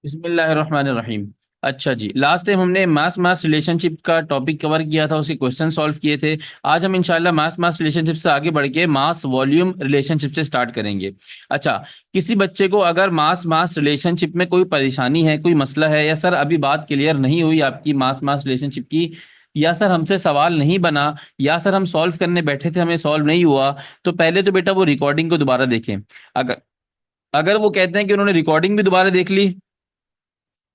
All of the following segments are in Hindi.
बिस्मिल्लाहिर्रहमानिर्रहीम। अच्छा जी, लास्ट टाइम हमने मास मास रिलेशनशिप का टॉपिक कवर किया था, उसके क्वेश्चन सॉल्व किए थे। आज हम इंशाल्लाह मास मास रिलेशनशिप से आगे बढ़ के मास वॉल्यूम रिलेशनशिप से स्टार्ट करेंगे। अच्छा, किसी बच्चे को अगर मास मास रिलेशनशिप में कोई परेशानी है, कोई मसला है, या सर अभी बात क्लियर नहीं हुई आपकी मास मास रिलेशनशिप की, या सर हमसे सवाल नहीं बना, या सर हम सॉल्व करने बैठे थे हमें सॉल्व नहीं हुआ, तो पहले तो बेटा वो रिकॉर्डिंग को दोबारा देखें। अगर अगर वो कहते हैं कि उन्होंने रिकॉर्डिंग भी दोबारा देख ली,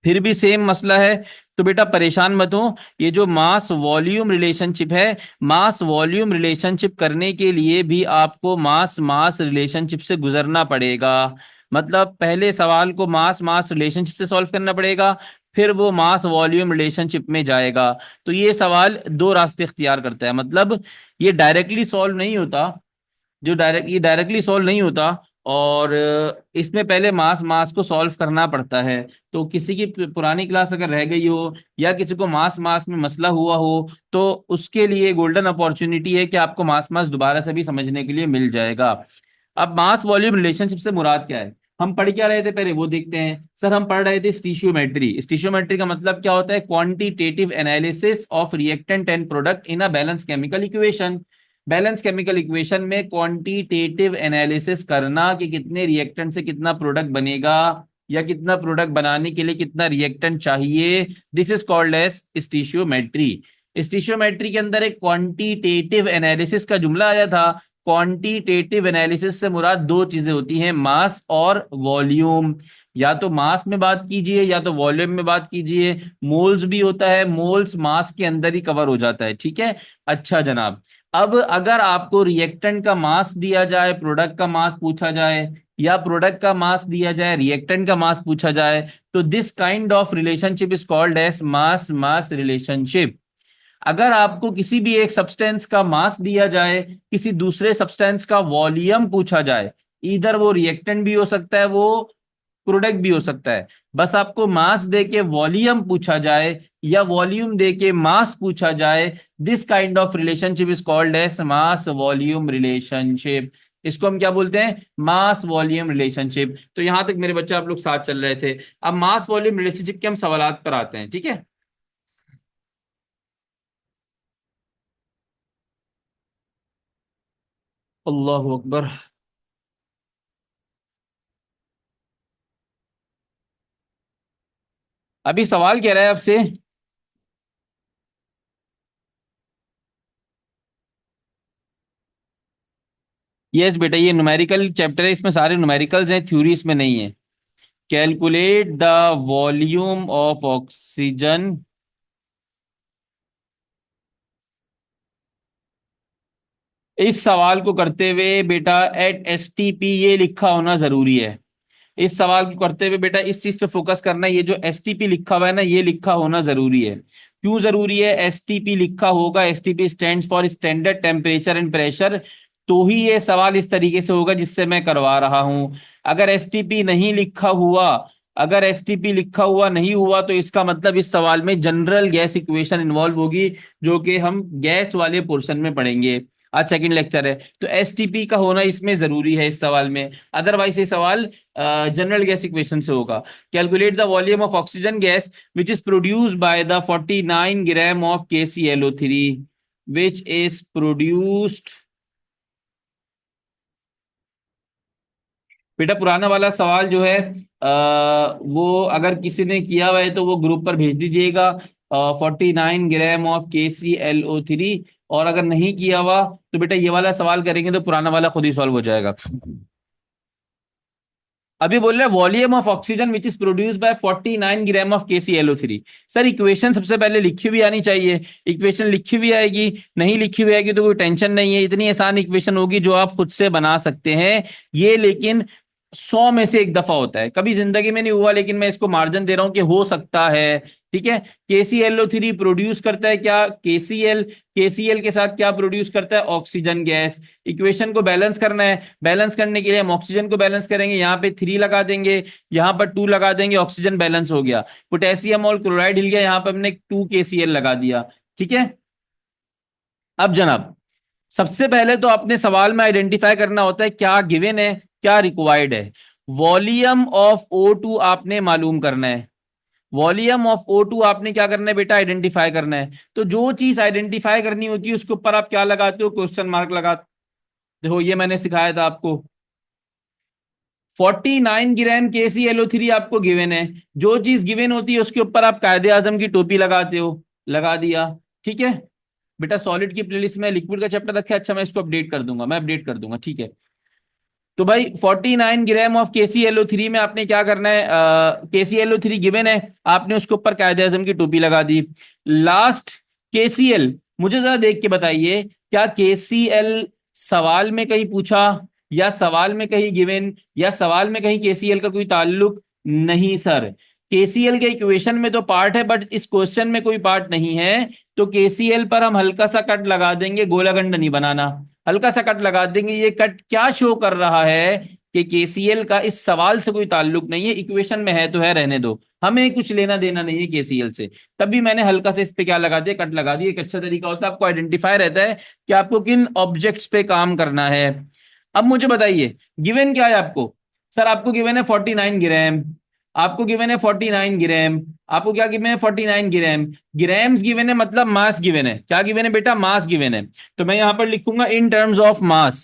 फिर भी सेम मसला है, तो बेटा परेशान मत हो। ये जो मास वॉल्यूम रिलेशनशिप है, मास वॉल्यूम रिलेशनशिप करने के लिए भी आपको मास मास रिलेशनशिप से गुजरना पड़ेगा। मतलब पहले सवाल को मास मास रिलेशनशिप से सॉल्व करना पड़ेगा, फिर वो मास वॉल्यूम रिलेशनशिप में जाएगा। तो ये सवाल दो रास्ते इख्तियार करता है, मतलब ये डायरेक्टली सॉल्व नहीं होता। ये डायरेक्टली सॉल्व नहीं होता, और इसमें पहले मास मास को सॉल्व करना पड़ता है। तो किसी की पुरानी क्लास अगर रह गई हो, या किसी को मास मास में मसला हुआ हो, तो उसके लिए गोल्डन अपॉर्चुनिटी है कि आपको मास मास दोबारा से भी समझने के लिए मिल जाएगा। अब मास वॉल्यूम रिलेशनशिप से मुराद क्या है, हम पढ़ क्या रहे थे पहले वो देखते हैं। सर हम पढ़ रहे थे स्टीशियोमेट्री। स्टीशियोमेट्री का मतलब क्या होता है? Quantitative analysis of reactant and product in a balance chemical equation. Balance chemical equation में क्वांटिटेटिव एनालिसिस करना कि कितने रिएक्टेंट से कितना प्रोडक्ट बनेगा, या कितना प्रोडक्ट बनाने के लिए कितना रिएक्टेंट चाहिए। This is called as stoichiometry. Stoichiometry के अंदर एक क्वांटिटेटिव एनालिसिस का जुमला आया था। क्वांटिटेटिव एनालिसिस से मुराद दो चीजें होती हैं, मास और वॉल्यूम। या तो मास में बात कीजिए या तो वॉल्यूम में बात कीजिए। मोल्स भी होता है, मोल्स मास के अंदर ही कवर हो जाता है, ठीक है। अच्छा जनाब, अब अगर आपको रिएक्टेंट का मास दिया जाए, प्रोडक्ट का मास पूछा जाए, या प्रोडक्ट का मास दिया जाए, रिएक्टेंट का मास पूछा जाए, तो this kind of relationship is called as mass mass relationship. अगर आपको किसी भी एक सब्सटेंस का मास दिया जाए, किसी दूसरे सब्सटेंस का वॉल्यूम पूछा जाए, इधर वो रिएक्टेंट भी हो सकता है, वो प्रोडक्ट भी हो सकता है। बस आपको मास दे के वॉल्यूम पूछा जाए, या वॉल्यूम दे के मास पूछा जाए, this kind of relationship is called as mass volume relationship. इसको हम क्या बोलते हैं? Mass volume relationship. तो यहां तक मेरे बच्चे आप लोग साथ चल रहे थे। अब मास वॉल्यूम रिलेशनशिप के हम सवालात पर आते हैं, ठीक है। अल्लाह अकबर। अभी सवाल कह रहा है आपसे। यस बेटा, ये न्यूमेरिकल चैप्टर है, इसमें सारे न्यूमेरिकल्स हैं, थ्योरी इसमें नहीं है। Calculate the volume of oxygen. इस सवाल को करते हुए बेटा एट एस टी पी ये लिखा होना जरूरी है। इस सवाल को करते हुए बेटा इस चीज पे फोकस करना है, ये जो एस टी पी लिखा हुआ है ना, ये लिखा होना जरूरी है। क्यों जरूरी है? एस टी पी लिखा होगा, S T P stand for standard temperature and pressure, तो ही ये सवाल इस तरीके से होगा जिससे मैं करवा रहा हूं। अगर एस टी पी नहीं लिखा हुआ, अगर एस टी पी लिखा हुआ नहीं हुआ, तो इसका मतलब इस सवाल में जनरल गैस इक्वेशन इन्वॉल्व होगी, जो कि हम गैस वाले पोर्शन में पढ़ेंगे। आज सेकंड लेक्चर है, तो एसटीपी का होना इसमें जरूरी है इस सवाल में। अदरवाइज ये सवाल जनरल गैस इक्वेशन से होगा। Calculate the volume of oxygen gas which is produce by the 49 gram of KClO3, which is produced. बेटा पुराना वाला सवाल जो है, वो अगर किसी ने किया हुआ है तो वो ग्रुप पर भेज दीजिएगा। 49 ग्राम ऑफ KClO3। और अगर नहीं किया हुआ, तो बेटा ये वाला सवाल करेंगे तो पुराना वाला खुद ही सॉल्व हो जाएगा। अभी बोल रहे volume of oxygen which is produce by 49 gram of KClO3। Sir equation सबसे पहले लिखी हुई आनी चाहिए। इक्वेशन लिखी हुई आएगी, नहीं लिखी हुई आएगी तो कोई टेंशन नहीं है, इतनी आसान इक्वेशन होगी जो आप खुद से बना सकते हैं। ये लेकिन 100 में से एक दफा होता है, कभी जिंदगी में नहीं हुआ, लेकिन मैं इसको मार्जिन दे रहा हूं कि हो सकता है। ठीक है। KClO3 प्रोड्यूस करता है क्या? KCl के साथ क्या प्रोड्यूस करता है? Oxygen gas. इक्वेशन को बैलेंस करना है, बैलेंस करने के लिए हम ऑक्सीजन को बैलेंस करेंगे, यहाँ पे 3 लगा देंगे, यहाँ पर 2 लगा देंगे, ऑक्सीजन बैलेंस हो गया। पोटेशियम और क्लोराइड हिल गया, यहाँ पर हमने 2 KCl लगा दिया। ठीक है। अब जनाब, सबसे पहले तो अपने सवाल में आइडेंटिफाई करना होता है क्या गिवन है, क्या रिक्वायर्ड है। वॉल्यूम ऑफ O2 आपने मालूम करना है। वॉल्यूम ऑफ O2 आपने क्या करना है बेटा, आइडेंटिफाई करना है। तो जो चीज आइडेंटिफाई करनी होती है उसके ऊपर आप क्या लगाते हो, क्वेश्चन मार्क लगाते हो। ये मैंने सिखाया था आपको। 49 ग्राम KClO3 आपको गिवन है। जो चीज गिवन होती है उसके ऊपर आप कायदे आजम की टोपी लगाते हो, लगा दिया। ठीक है बेटा, सॉलिड की प्लेलिस्ट में लिक्विड का चैप्टर रखा है। अच्छा, मैं इसको अपडेट कर दूंगा, मैं अपडेट कर दूंगा, ठीक है। तो भाई 49 ग्राम ऑफ KClO3 में आपने क्या करना है, KClO3 गिवन है, आपने उसके ऊपर कायदे आजम की टोपी लगा दी। लास्ट KCl, मुझे जरा देख के बताइए, क्या KCl सवाल में कहीं पूछा, या सवाल में कहीं गिवन, या सवाल में कहीं KCl का कोई ताल्लुक? नहीं सर। KCl के इक्वेशन में तो पार्ट है, बट इस क्वेश्चन में कोई पार्ट नहीं है। तो KCl पर हम हल्का सा कट लगा देंगे, गोलागंड नहीं बनाना। हल्का सा कट लगा देंगे। ये कट क्या शो कर रहा है कि KCl का इस सवाल से कोई ताल्लुक नहीं है, इक्वेशन में है तो है, रहने दो, हमें कुछ लेना देना नहीं है KCl से। तभी मैंने हल्का से इस पे क्या लगा दिया, कट लगा दिया। एक अच्छा तरीका होता है, आपको आइडेंटिफाई रहता है कि आपको किन ऑब्जेक्ट्स पे काम करना है। अब मुझे बताइए, गिवन क्या है आपको? सर आपको गिवन है 49 ग्राम, आपको गिवन है 49 ग्राम, आपको क्या गिवन है, 49 ग्राम। ग्राम्स गिवन है मतलब मास गिवन है। क्या गिवन है बेटा, मास गिवन है। तो मैं यहां पर लिखूंगा इन टर्म्स ऑफ मास।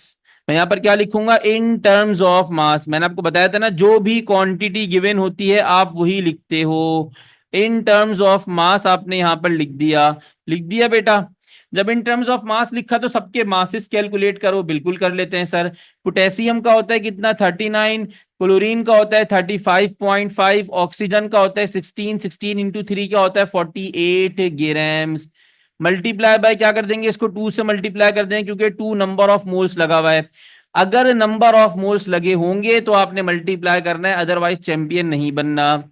मैं यहां पर क्या लिखूंगा, इन टर्म्स ऑफ मास। मैंने आपको बताया था ना, जो भी क्वांटिटी गिवन होती है आप वही लिखते हो। इन टर्म्स ऑफ मास आपने यहां पर लिख दिया। लिख दिया बेटा। जब इन टर्म्स ऑफ मास लिखा तो सबके मासेस कैलकुलेट करो, बिल्कुल कर लेते हैं सर। पोटेशियम का होता है कितना, 39। क्लोरीन का होता है 35.5। ऑक्सीजन का होता है 16। 16 इंटू 3 का होता है 48 ग्राम्स। मल्टीप्लाई बाय क्या कर देंगे, इसको 2 से मल्टीप्लाई कर देंगे, क्योंकि 2 नंबर ऑफ मोल्स लगा हुआ है। अगर नंबर ऑफ मोल्स लगे होंगे तो आपने मल्टीप्लाई करना है, अदरवाइज चैंपियन नहीं बनना।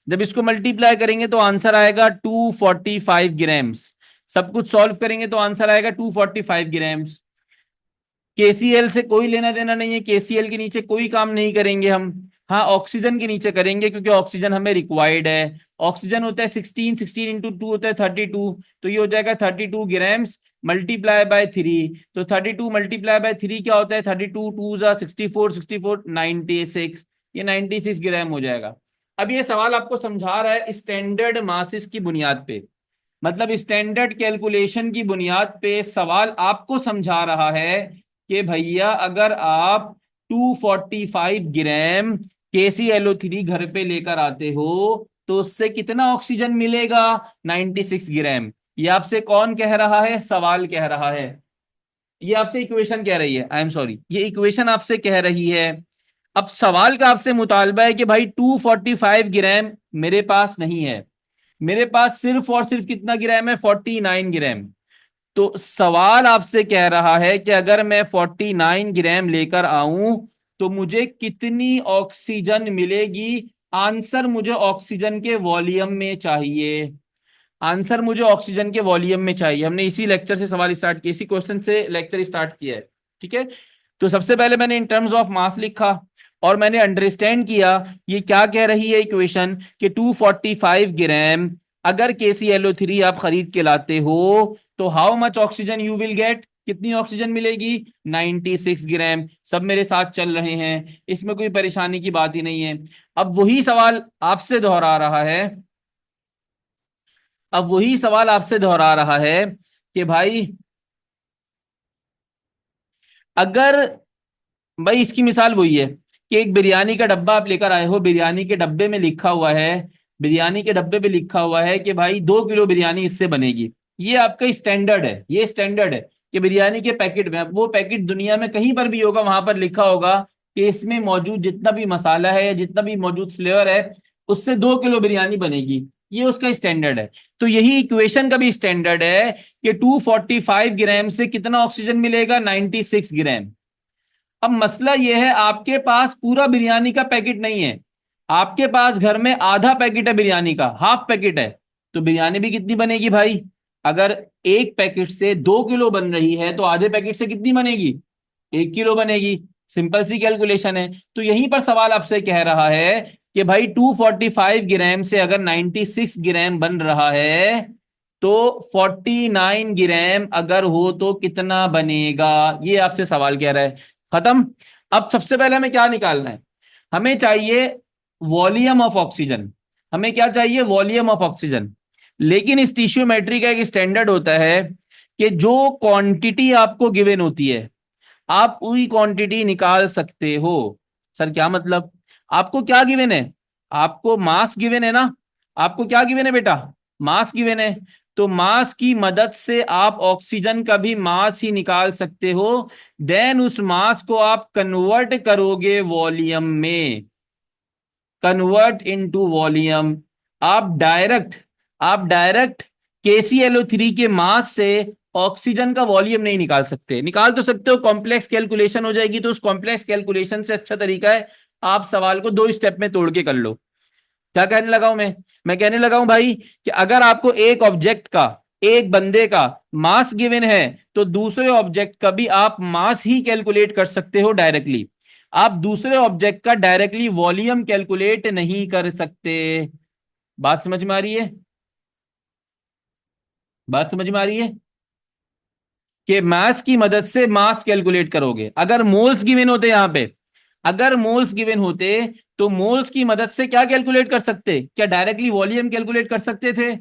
जब इसको मल्टीप्लाई करेंगे तो आंसर आएगा 245 ग्राम्स। सब कुछ सॉल्व करेंगे तो आंसर आएगा 245 ग्राम्स। KCl से कोई लेना देना नहीं है, KCl के नीचे कोई काम नहीं करेंगे हम। हाँ, ऑक्सीजन के नीचे करेंगे, क्योंकि ऑक्सीजन हमें रिक्वायर्ड है। ऑक्सीजन होता है 16। 16 इंटू 2 होता है 32। तो ये हो जाएगा 32 ग्राम्स मल्टीप्लाई बाय 3। तो 32 मल्टीप्लाई बाय 3 क्या होता है, 32 टू जा 64, 64 96। ये 96 ग्राम हो जाएगा। अब ये सवाल आपको समझा रहा है स्टैंडर्ड मासिस की बुनियाद पे, मतलब स्टैंडर्ड कैलकुलेशन की बुनियाद पे सवाल आपको समझा रहा है कि भैया अगर आप 245 ग्राम KClO3 घर पे लेकर आते हो तो उससे कितना ऑक्सीजन मिलेगा, 96 ग्राम। ये आपसे कौन कह रहा है, सवाल कह रहा है। ये आपसे इक्वेशन कह रही है, आई एम सॉरी, ये इक्वेशन आपसे कह रही है। अब सवाल का आपसे मुतालबा है कि भाई 245 ग्राम मेरे पास नहीं है, मेरे पास सिर्फ और सिर्फ कितना ग्राम है, 49 ग्राम। तो सवाल आपसे कह रहा है कि अगर मैं 49 ग्राम लेकर आऊं तो मुझे कितनी ऑक्सीजन मिलेगी। आंसर मुझे ऑक्सीजन के वॉल्यूम में चाहिए। आंसर मुझे ऑक्सीजन के वॉल्यूम में चाहिए। हमने इसी लेक्चर से सवाल स्टार्ट किया, इसी क्वेश्चन से लेक्चर स्टार्ट किया है। ठीक है, तो सबसे पहले मैंने इन टर्म्स ऑफ मास लिखा और मैंने अंडरस्टैंड किया ये क्या कह रही है इक्वेशन, कि 245 ग्राम अगर KClO3 आप खरीद के लाते हो तो how much oxygen you will get, कितनी ऑक्सीजन मिलेगी, 96 ग्राम। सब मेरे साथ चल रहे हैं, इसमें कोई परेशानी की बात ही नहीं है। अब वही सवाल आपसे दोहरा रहा है, अब वही सवाल आपसे दोहरा रहा है कि भाई अगर, भाई इसकी मिसाल वही है कि एक बिरयानी का डब्बा आप लेकर आए हो, बिरयानी के डब्बे में लिखा हुआ है, बिरयानी के डब्बे पे लिखा हुआ है कि भाई 2 किलो बिरयानी इससे बनेगी। ये आपका स्टैंडर्ड है, ये स्टैंडर्ड है कि बिरयानी के पैकेट में, वो पैकेट दुनिया में कहीं पर भी होगा, वहां पर लिखा होगा कि इसमें मौजूद जितना भी मसाला है या जितना भी मौजूद फ्लेवर है उससे 2 किलो बिरयानी बनेगी। ये उसका स्टैंडर्ड है। तो यही इक्वेशन का भी स्टैंडर्ड है कि 245 ग्राम से कितना ऑक्सीजन मिलेगा, 96 ग्राम। अब मसला यह है, आपके पास पूरा बिरयानी का पैकेट नहीं है, आपके पास घर में आधा पैकेट है बिरयानी का, हाफ पैकेट है। तो बिरयानी भी कितनी बनेगी भाई, अगर एक पैकेट से 2 किलो बन रही है तो आधे पैकेट से कितनी बनेगी, 1 किलो बनेगी। सिंपल सी कैलकुलेशन है। तो यहीं पर सवाल आपसे कह रहा है कि भाई 245 ग्राम से अगर 96 ग्राम बन रहा है तो 49 ग्राम अगर हो तो कितना बनेगा, ये आपसे सवाल कह रहा है। खत्म। अब सबसे पहले हमें क्या निकालना है, हमें चाहिए वॉल्यूम ऑफ ऑक्सीजन। हमें क्या चाहिए? Volume of oxygen. लेकिन इस टिश्यूमेट्री का एक स्टैंडर्ड होता है कि जो क्वांटिटी आपको गिवन होती है आप पूरी क्वांटिटी निकाल सकते हो। सर क्या मतलब? आपको क्या गिवन है? आपको मास गिवन है ना? आपको क्या गिवन है बेटा? मास गिवन है। तो मास की मदद से आप ऑक्सीजन का भी मास ही निकाल सकते हो। देन उस मास को आप कन्वर्ट करोगे वॉल्यूम में। Convert into volume. आप डायरेक्ट आप डायरेक्ट KClO3 के मास से ऑक्सीजन का वॉल्यूम नहीं निकाल सकते। निकाल तो सकते हो, कॉम्प्लेक्स कैलकुलेशन हो जाएगी। तो उस कॉम्प्लेक्स कैलकुलेशन से अच्छा तरीका है आप सवाल को दो स्टेप में तोड़ के कर लो। क्या कहने लगा हूं मैं कहने लगा हूं भाई कि अगर आपको एक ऑब्जेक्ट का, एक बंदे का मास गिवन है तो दूसरे ऑब्जेक्ट का भी आप मास ही कैलकुलेट कर सकते हो डायरेक्टली। आप दूसरे ऑब्जेक्ट का डायरेक्टली वॉल्यूम कैलकुलेट नहीं कर सकते। बात समझ में आ रही है? बात समझ में आ रही है कि मास की मदद से मास कैलकुलेट करोगे। अगर मोल्स गिवन होते यहां पे, अगर मोल्स गिवन होते तो मोल्स की मदद से क्या कैलकुलेट कर सकते? क्या डायरेक्टली वॉल्यूम कैलकुलेट कर सकते थे?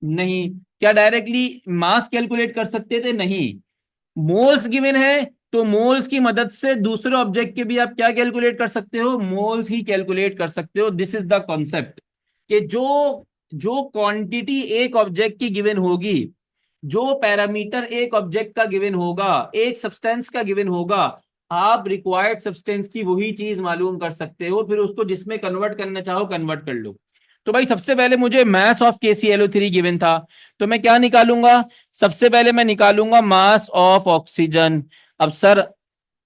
नहीं। क्या डायरेक्टली मास कैलकुलेट कर सकते थे? नहीं। मोल्स गिवन है तो मोल्स की मदद से दूसरे ऑब्जेक्ट के भी आप क्या कैलकुलेट कर सकते हो? मोल्स ही कैलकुलेट कर सकते हो। दिस इज द कॉन्सेप्ट कि जो जो क्वांटिटी एक ऑब्जेक्ट की गिवन होगी, जो पैरामीटर एक ऑब्जेक्ट का गिवन होगा, एक सब्सटेंस का गिवन होगा, आप रिक्वायर्ड सब्सटेंस की वही चीज मालूम कर सकते हो। फिर उसको जिसमें कन्वर्ट करना चाहो कन्वर्ट कर लो। तो भाई सबसे पहले मुझे मास ऑफ KClO3 गिवन था, तो मैं क्या निकालूंगा? सबसे पहले मैं निकालूंगा मास ऑफ ऑक्सीजन। अब सर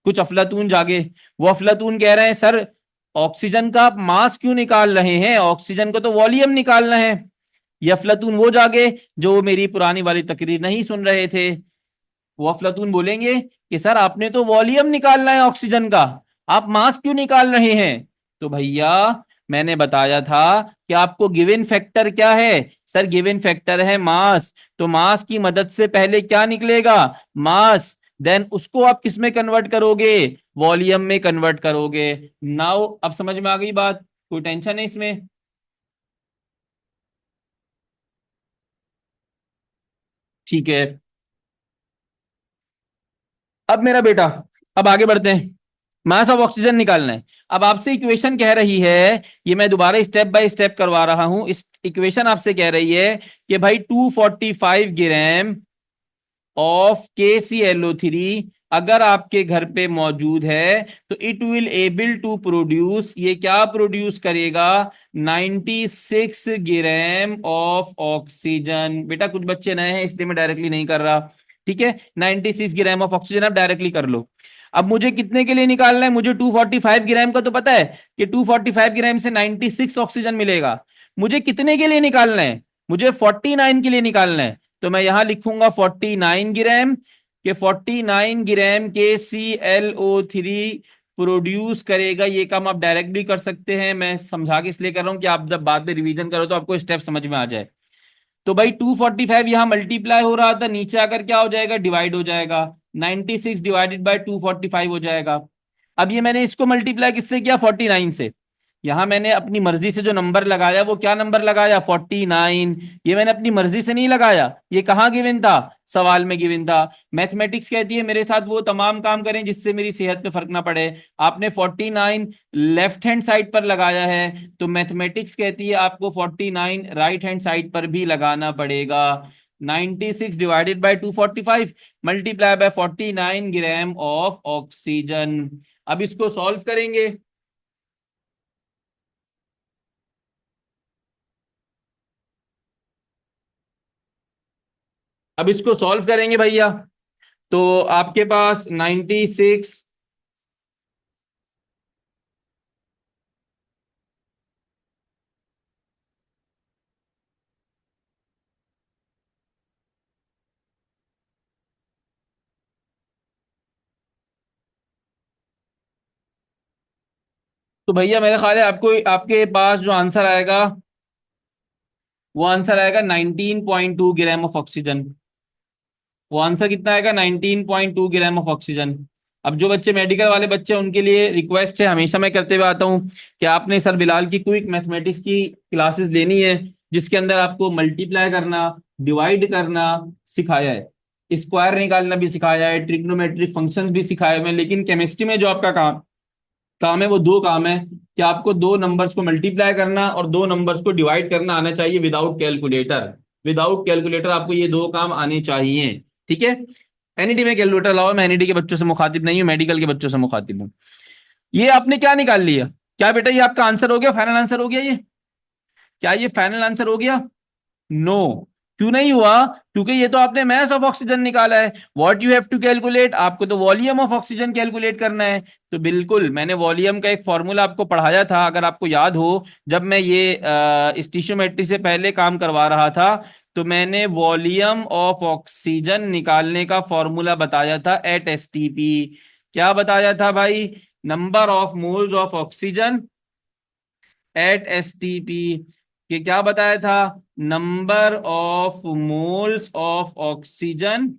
कुछ अफलातून जागे। वो अफलातून कह रहे हैं सर ऑक्सीजन का आप मास क्यों निकाल रहे हैं, ऑक्सीजन को तो वॉल्यूम निकालना है। ये अफलातून वो जागे जो मेरी पुरानी वाली तकरीर नहीं सुन रहे थे। वो अफलातून बोलेंगे कि सर आपने तो वॉल्यूम निकालना है ऑक्सीजन का, आप मास क्यों निकाल रहे हैं? तो भैया मैंने बताया था कि आपको गिवन फैक्टर क्या है। सर गिवन फैक्टर है मास। तो मास की मदद से पहले क्या निकलेगा? मास। देन उसको आप किस में कन्वर्ट करोगे? वॉल्यूम में कन्वर्ट करोगे। नाउ अब समझ में आ गई बात? कोई टेंशन है इसमें? ठीक है। अब मेरा बेटा, अब आगे बढ़ते हैं। मास ऑफ ऑक्सीजन निकालना है। अब आपसे इक्वेशन कह रही है, ये मैं दोबारा स्टेप बाय स्टेप करवा रहा हूं। इस इक्वेशन आपसे कह रही है कि भाई 245 ग्राम ऑफ KClO3 अगर आपके घर पे मौजूद है तो it will able to produce, ये क्या प्रोड्यूस करेगा? 96 ग्राम ऑफ ऑक्सीजन। बेटा कुछ बच्चे नए हैं इसलिए मैं डायरेक्टली नहीं कर रहा। ठीक है, 96 ग्राम ऑफ ऑक्सीजन आप डायरेक्टली कर लो। अब मुझे कितने के लिए निकालना है? मुझे 245 ग्राम का तो पता है कि 245 ग्राम से 96 ऑक्सीजन मिलेगा। मुझे कितने के लिए निकालना है? मुझे 49 के लिए निकालना है। तो मैं यहां लिखूंगा 49 ग्राम, के 49 ग्राम KClO3 प्रोड्यूस करेगा। ये काम आप डायरेक्ट भी कर सकते हैं, मैं समझा के इसलिए कर रहा हूं कि आप जब बाद में रिवीजन करो तो आपको स्टेप समझ में आ जाए। तो भाई 245 यहां मल्टीप्लाई हो रहा था, नीचे आकर क्या हो जाएगा? डिवाइड हो जाएगा। 96 डिवाइडेड बाय 245 हो जाएगा। अब ये मैंने इसको मल्टीप्लाई किससे किया? 49 से। यहां मैंने अपनी मर्जी से जो नंबर लगाया वो क्या नंबर लगाया? 49। ये मैंने अपनी मर्जी से नहीं लगाया, ये कहाँ गिवन था? सवाल में गिवन था। मैथमेटिक्स कहती है मेरे साथ वो तमाम काम करें जिससे मेरी सेहत पे फर्क ना पड़े। आपने 49 लेफ्ट हैंड साइड पर लगाया है, तो मैथमेटिक्स कहती है आपको 49 राइट हैंड साइड पर भी लगाना पड़ेगा। 96 divided by 245 multiply by 49 gram of oxygen. अब इसको सॉल्व करेंगे। अब इसको सॉल्व करेंगे भैया। तो आपके पास 96, तो भैया मेरा ख्याल है आपको, आपके पास जो आंसर आएगा वो आंसर आएगा 19.2 ग्राम ऑफ ऑक्सीजन। वो आंसर कितना आएगा? 19.2 ग्राम ऑफ ऑक्सीजन। अब जो बच्चे मेडिकल वाले बच्चे हैं उनके लिए रिक्वेस्ट है, हमेशा मैं करते हुए आता हूँ कि आपने सर बिलाल की क्विक मैथमेटिक्स की क्लासेस लेनी है, जिसके अंदर आपको मल्टीप्लाई करना, डिवाइड करना सिखाया है, स्क्वायर निकालना भी सिखाया है, ट्रिग्नोमेट्रिक फंक्शंस भी सिखाए हुए हैं। लेकिन केमिस्ट्री में जो आपका काम काम है वो दो काम है कि आपको दो नंबर्स को मल्टीप्लाई करना और दो नंबर्स को डिवाइड करना आना चाहिए विदाउट कैलकुलेटर। विदाउट कैलकुलेटर आपको ये दो काम आने चाहिए, ठीक है। एनईटी में कैलकुलेटर लाओ, मैं एनईटी के बच्चों से मुखातिब नहीं हूँ, मेडिकल के बच्चों से मुखातिब हूँ। ये आपने क्या निकाल लिया? क्या बेटा ये आपका आंसर हो गया, फाइनल आंसर हो गया ये? क्या ये फाइनल आंसर हो गया? नो। क्यों नहीं हुआ? क्योंकि ये तो आपने मास ऑफ ऑक्सीजन निकाला है। What you have to calculate, आपको तो वॉल्यूम ऑफ ऑक्सीजन कैलकुलेट करना है। तो बिल्कुल मैंने वॉल्यूम का एक फॉर्मूला आपको पढ़ाया था, अगर आपको याद हो, जब मैं ये स्टीशियोमेट्री से पहले काम करवा रहा था, तो मैंने वॉल्यूम ऑफ ऑक्सीजन निकालने का फॉर्मूला बताया था एट एसटीपी। क्या बताया था भाई? Number of moles of oxygen at STP. कि क्या बताया था? Number of moles of oxygen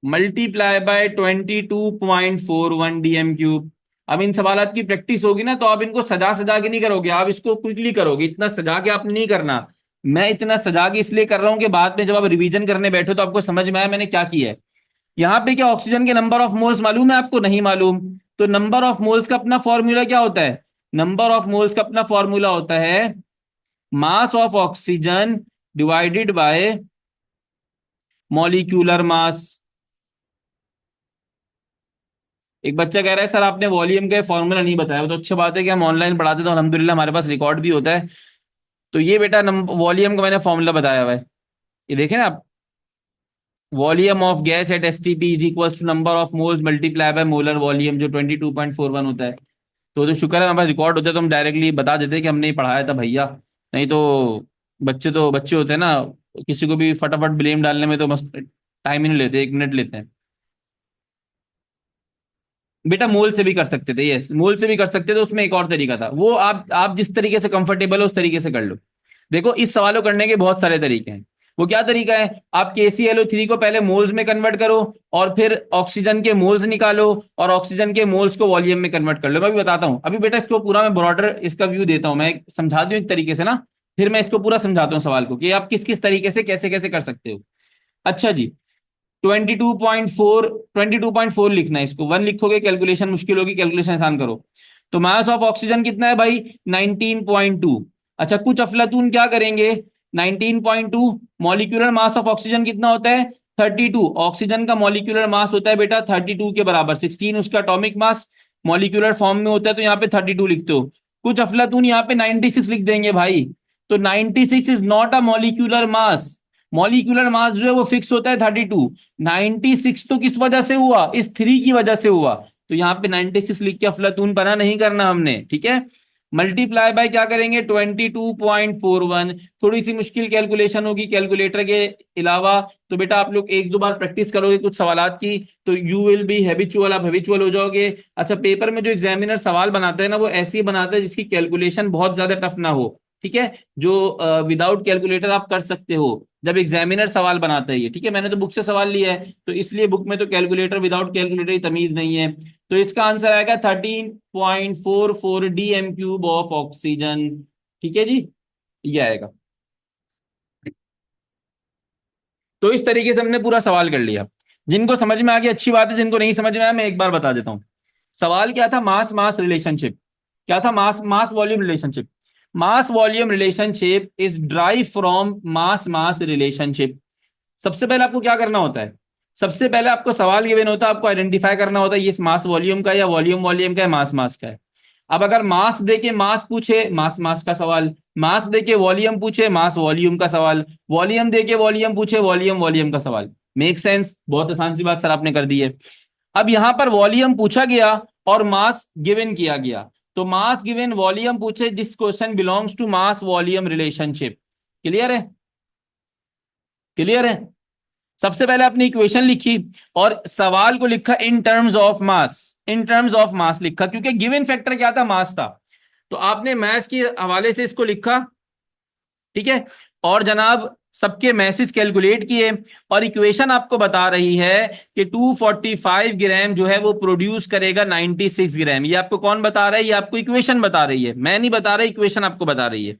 multiply by 22.41 DM cube. अब इन सवालात की प्रैक्टिस होगी ना, तो आप इनको सजा सजा के नहीं करोगे, आप इसको क्विकली करोगे। इतना सजा के आप नहीं करना। मैं इतना सजा के इसलिए कर रहा हूं कि बाद में जब आप रिवीजन करने बैठो तो आपको समझ में आया मैंने क्या किया है। यहाँ पे क्या ऑक्सीजन के नंबर ऑफ मोल्स मालूम है आपको? नहीं मालूम। तो नंबर ऑफ मोल्स का अपना फॉर्मूला क्या होता है? नंबर ऑफ मोल्स का अपना फॉर्मूला होता है mass of oxygen divided by molecular मास। एक बच्चा कह रहा है सर आपने वॉल्यूम का फॉर्मूला नहीं बताया। तो अच्छी बात है कि हम ऑनलाइन पढ़ाते तो अल्हम्दुलिल्लाह हमारे पास रिकॉर्ड भी होता है। तो ये बेटा वॉल्यूम का मैंने फॉर्मूला बताया हुआ है, ये देखें ना आप। Volume of gas at STP is equal to number of moles multiply by molar volume, जो 22.41 होता है। तो शुक्र है हमारे पास रिकॉर्ड होता है, तो हम डायरेक्टली बता देते कि हमने ही पढ़ाया था भैया। नहीं तो बच्चे होते हैं ना, किसी को भी फटाफट ब्लेम डालने में तो बस टाइम ही नहीं लेते, 1 मिनट लेते हैं। बेटा मोल से भी कर सकते थे, यस मोल से भी कर सकते थे, उसमें एक और तरीका था, वो आप जिस तरीके से कंफर्टेबल हो उस तरीके से कर लो। देखो इस सवाल को करने के बहुत सारे तरीके हैं। वो क्या तरीका है? आप KClO3 को पहले मोल्स में कन्वर्ट करो और फिर ऑक्सीजन के मोल्स निकालो और ऑक्सीजन के मोल्स को वॉल्यूम में कन्वर्ट कर लो। मैं भी बताता हूं अभी बेटा, इसको पूरा मैं ब्रॉडर इसका व्यू देता हूं, मैं समझा दूं एक तरीके से ना, फिर मैं इसको पूरा समझाता हूँ सवाल को कि आप किस किस तरीके से कैसे कैसे कर सकते हो। अच्छा जी, 22.4 लिखना है, इसको 1 लिखोगे कैलकुलेशन मुश्किल होगी, कैलकुलेशन आसान करो। तो मास ऑफ ऑक्सीजन कितना है भाई? 19.2। अच्छा कुछ अफलातून क्या करेंगे, 19.2 मॉलिक्यूलर मास ऑफ ऑक्सीजन कितना होता है? 32। ऑक्सीजन का मॉलिक्यूलर मास होता है बेटा 32 के बराबर, 16 उसका एटॉमिक मास मॉलिक्यूलर फॉर्म में होता है, तो यहाँ पे 32 लिखते हो। कुछ अफलातून यहाँ पे 96 लिख देंगे भाई। तो 96 is not a molecular mass. Molecular mass जो है वो फिक्स होता है 32। 96 तो किस वजह से हुआ? इस 3 की वजह से हुआ। तो यहाँ पे 96 लिख के अफलातून पना नहीं करना हमने, ठीक है। मल्टीप्लाई बाय क्या करेंगे? 22.41। थोड़ी सी मुश्किल कैलकुलेशन होगी कैलकुलेटर के अलावा, तो बेटा आप लोग एक दो बार प्रैक्टिस करोगे कुछ सवालात की तो यू विल बी हैबिचुअल, आप हैबिचुअल हो जाओगे। अच्छा पेपर में जो एग्जामिनर सवाल बनाते हैं ना, वो ऐसे ही बनाते हैं जिसकी कैलकुलेशन बहुत ज्यादा टफ ना हो, ठीक है। जो विदाउट कैलकुलेटर आप कर सकते हो जब एग्जामिनर सवाल बनाता है ये, ठीक है। मैंने तो बुक से सवाल लिया है, तो इसलिए बुक में तो कैलकुलेटर विदाउट कैलकुलेटर की तमीज नहीं है। तो इसका आंसर आएगा 13.44 डीएम क्यूब ऑफ ऑक्सीजन, ठीक है जी, ये आएगा। तो इस तरीके से हमने पूरा सवाल कर लिया। जिनको समझ में आ गया अच्छी बात है, जिनको नहीं समझ में आया मैं एक बार बता देता हूं। सवाल क्या था? Mass mass relationship. क्या था? Mass mass volume relationship. Mass volume relationship is drive from mass mass relationship. सबसे पहले आपको क्या करना होता है? सबसे पहले आपको सवाल गिवन होता है, आपको आइडेंटिफाई करना होता है ये मास वॉल्यूम का या वॉल्यूम वॉल्यूम का है, मास मास का है। अब अगर मास देके मास पूछे, मास मास का सवाल। मास देके वॉल्यूम पूछे, मास वॉल्यूम का सवाल। वॉल्यूम देके वॉल्यूम पूछे, वॉल्यूम वॉल्यूम का सवाल। Make sense? बहुत आसान सी बात सर आपने कर दी है। अब यहां पर वॉल्यूम पूछा गया और मास गिवन किया गया, तो मास गिवन वॉल्यूम पूछे, this question belongs to mass volume relationship. Clear है? क्लियर है? सबसे पहले अपनी इक्वेशन लिखी और सवाल को लिखा in terms of mass. In terms of mass लिखा क्योंकि गिवन फैक्टर क्या था? मास था। तो आपने मास के हवाले से इसको लिखा, ठीक है। और जनाब सबके मैसेज कैलकुलेट किए, और इक्वेशन आपको बता रही है कि 245 ग्राम जो है वो प्रोड्यूस करेगा 96 ग्राम। ये आपको कौन बता रहा है? ये आपको इक्वेशन बता रही है, मैं नहीं बता रहा, इक्वेशन आपको बता रही है।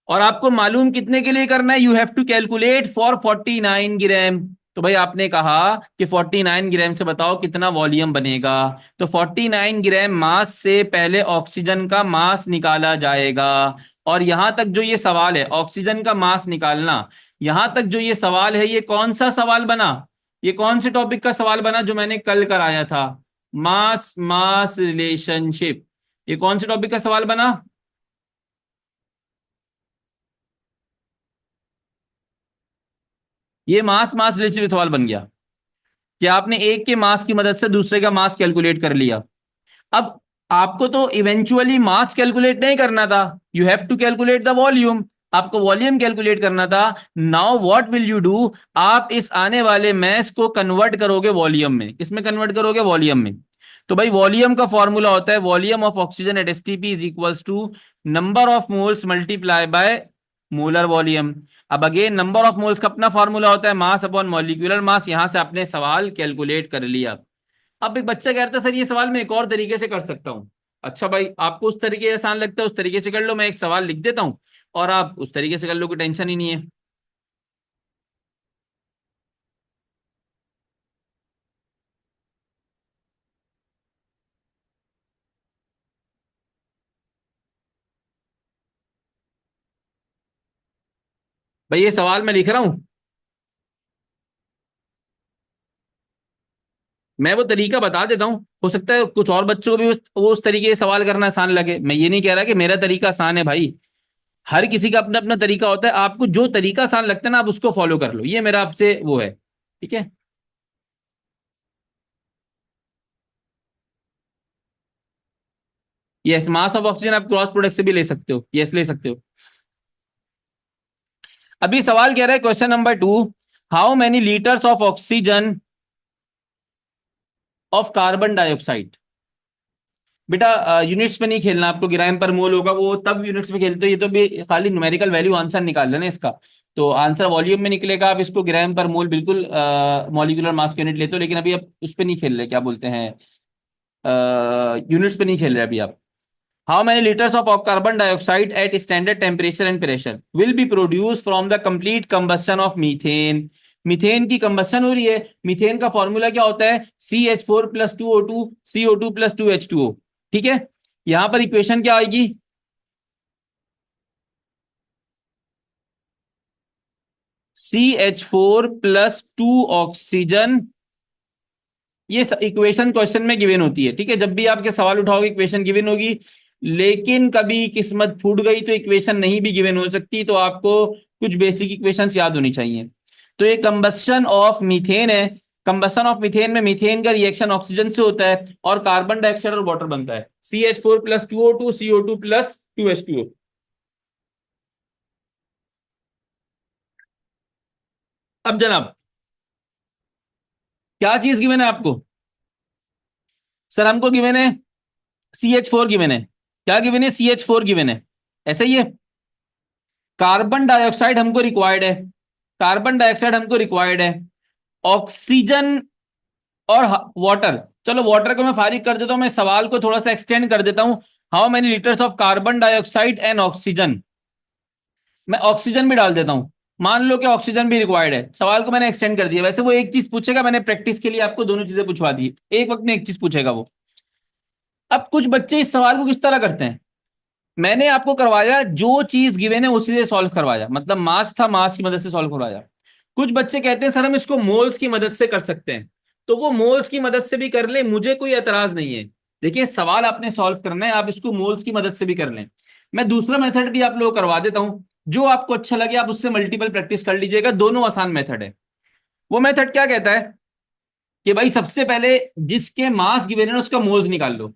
और आपको मालूम कितने के लिए करना है? You have to calculate for 49 gram. तो भाई आपने कहा कि 49 ग्राम से बताओ कितना वॉल्यूम बनेगा। तो 49 ग्राम मास से पहले ऑक्सीजन का मास निकाला जाएगा। और यहां तक जो ये सवाल है ऑक्सीजन का मास निकालना, यहां तक जो ये सवाल है, ये कौन सा सवाल बना? ये कौन से टॉपिक का सवाल बना जो मैंने कल कराया था? Mass mass relationship. ये कौन से टॉपिक का सवाल बना? ये मास मास रिलेशनशिप सवाल बन गया कि आपने एक के मास की मदद से दूसरे का मास कैलकुलेट कर लिया। अब आपको तो इवेंचुअली मास कैलकुलेट नहीं करना था, you have to calculate the volume. आपको वॉल्यूम कैलकुलेट करना था। Now what will you do? आप इस आने वाले मैस को कन्वर्ट करोगे वॉल्यूम में। किसमें कन्वर्ट करोगे? वॉल्यूम में। तो भाई वॉल्यूम का फॉर्मूला होता है volume of oxygen at STP is equals to number of moles multiply by molar volume. अब अगेन नंबर ऑफ मोल्स का अपना फॉर्मूला होता है मास अपॉन मॉलिक्यूलर मास। यहां से आपने सवाल कैलकुलेट कर लिया। अब एक बच्चा कहता है सर ये सवाल मैं एक और तरीके से कर सकता हूं। अच्छा भाई, आपको उस तरीके आसान लगता है उस तरीके से कर लो, मैं एक सवाल लिख देता हूं और आप उस तरीके से कर लो, कोई टेंशन ही नहीं है। भाई ये सवाल मैं लिख रहा हूं, मैं वो तरीका बता देता हूं। हो सकता है कुछ और बच्चों को भी वो उस तरीके से सवाल करना आसान लगे। मैं ये नहीं कह रहा कि मेरा तरीका आसान है भाई, हर किसी का अपना अपना तरीका होता है। आपको जो तरीका आसान लगता है ना आप उसको फॉलो कर लो, ये मेरा आपसे वो है। ठीक है। यस, मास ऑफ ऑक्सीजन आप क्रॉस प्रोडक्ट से भी ले सकते हो, यस ले सकते हो। अभी सवाल कह रहा है question number 2, how many litres of oxygen of carbon dioxide. बेटा यूनिट्स पे नहीं खेलना आपको, ग्राम पर मोल होगा वो तब यूनिट्स में खेलते हो। ये तो भी खाली न्यूमेरिकल वैल्यू आंसर निकाल लेना इसका। तो आंसर वॉल्यूम में निकलेगा, आप इसको ग्राम पर मोल बिल्कुल मॉलिक्यूलर मास की यूनिट लेते हो, लेकिन अभी आप उस पर नहीं खेल रहे, क्या बोलते हैं, यूनिट्स पे नहीं खेल रहे अभी आप। How many litres of carbon dioxide eight standard temperature and pressure will be produce from the complete combustion of methane. Methane की कंबस्शन हो रही है। मीथेन का फॉर्मूला क्या होता है? CH4+2O2 CO2+2H2O। ठीक है। यहां पर इक्वेशन क्या आएगी? CH4+2 oxygen. ये इक्वेशन क्वेश्चन में गिवन होती है। ठीक है, जब भी आपके सवाल उठाओगे इक्वेशन गिवन होगी। लेकिन कभी किस्मत फूट गई तो इक्वेशन नहीं भी गिवन हो सकती, तो आपको कुछ बेसिक इक्वेशंस याद होनी चाहिए। तो ये कंबस्शन ऑफ मीथेन है। कंबस्शन ऑफ मीथेन में मीथेन का रिएक्शन ऑक्सीजन से होता है और कार्बन डाइऑक्साइड और वाटर बनता है, CH4+2O2 CO2+2H2O। अब जनाब, क्या चीज गिवन है आपको? सर हमको गिवन है CH4 गिवन है। क्या गिवन है? CH4 गिवन है। ऐसा ही है। कार्बन डाइऑक्साइड हमको रिक्वायर्ड है। कार्बन डाइऑक्साइड हमको रिक्वायर्ड है। ऑक्सीजन और वाटर। चलो वाटर को मैं फारिग कर देता हूं, मैं सवाल को थोड़ा सा एक्सटेंड कर देता हूं। How many litres of carbon dioxide and oxygen. मैं ऑक्सीजन भी डाल देता हूं। मान लो कि ऑक्सीजन भी रिक्वायर्ड है, सवाल को मैंने एक्सटेंड कर दिया। वैसे वो एक चीज पूछेगा, मैंने प्रैक्टिस के लिए आपको दोनों चीजें पूछवा दी, एक वक्त में एक चीज पूछेगा वो। अब कुछ बच्चे इस सवाल को किस तरह करते हैं, मैंने आपको करवाया जो चीज गिवन है उसी से सॉल्व करवाया, मतलब मास था मास की मदद से सॉल्व करवाया। कुछ बच्चे कहते हैं सर हम इसको मोल्स की मदद से कर सकते हैं, तो वो मोल्स की मदद से भी कर ले, मुझे कोई एतराज नहीं है। देखिए सवाल आपने सॉल्व करना है, आप इसको मोल्स की मदद से भी कर लें। मैं दूसरा मेथड भी आप लोगों को करवा देता हूं, जो आपको अच्छा लगे आप उससे मल्टीपल प्रैक्टिस कर लीजिएगा, दोनों आसान मेथड है। वो मेथड क्या कहता है कि भाई सबसे पहले जिसके मास गिवन है उसका मोल्स निकाल लो।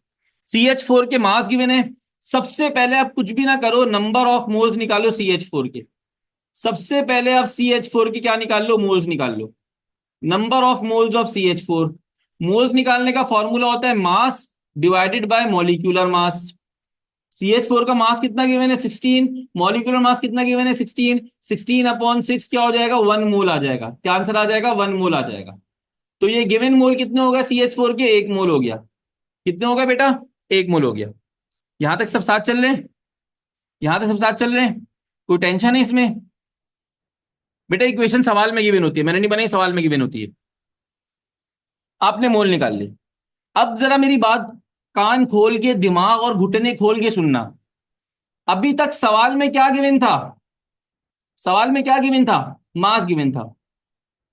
CH4 के मास गिवन है, सबसे पहले आप कुछ भी ना करो, नंबर ऑफ मोल्स निकालो CH4 के। सबसे पहले आप CH4 की क्या निकाल लो? मोल्स निकाल लो। Number of moles of CH4। Moles निकालने का फॉर्मूला होता है mass divided by molecular mass. CH4 का मास कितना गिवन है 16, मॉलिक्यूलर मास कितना गिवन है 16, 16/6 क्या हो जाएगा 1 मोल आ जाएगा, क्या आंसर आ जाएगा 1 मोल आ जाएगा। तो ये गिवन मोल कितने होगा CH4 के, 1 मोल हो गया। कितने होगा बेटा, 1 मोल हो गया। यहां तक सब साथ चल रहे हैं, यहां तक सब साथ चल रहे हैं, कोई टेंशन है इसमें? बेटा इक्वेशन सवाल में गिवन होती है, मैंने नहीं बनाई, सवाल में गिवन होती है। आपने मोल निकाल ली। अब जरा मेरी बात कान खोल के, दिमाग और घुटने खोल के सुनना। अभी तक सवाल में क्या गिवन था, सवाल में क्या गिवन था, मास गिवन था।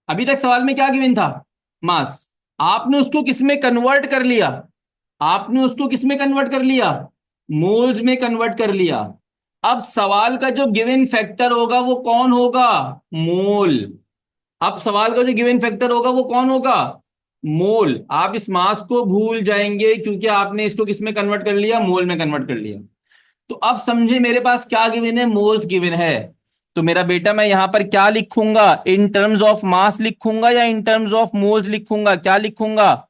अभी तक सवाल में क्या गिवन था, मास। आपने उसको किस में कन्वर्ट कर लिया, आपने उसको किस में कन्वर्ट कर लिया, मोल्स में कन्वर्ट कर लिया। अब सवाल का जो गिवन फैक्टर होगा वो कौन होगा, मोल। अब सवाल का जो गिवन फैक्टर होगा वो कौन होगा, मोल। आप इस मास को भूल जाएंगे क्योंकि आपने इसको किस में कन्वर्ट कर लिया, मोल में कन्वर्ट कर लिया। तो अब समझे मेरे पास क्या गिवन है, मोल्स गिवन है। तो मेरा बेटा मैं यहां पर क्या लिखूंगा, इन टर्म्स ऑफ मास लिखूंगा या इन टर्म्स ऑफ मोल्स लिखूंगा, क्या लिखूंगा?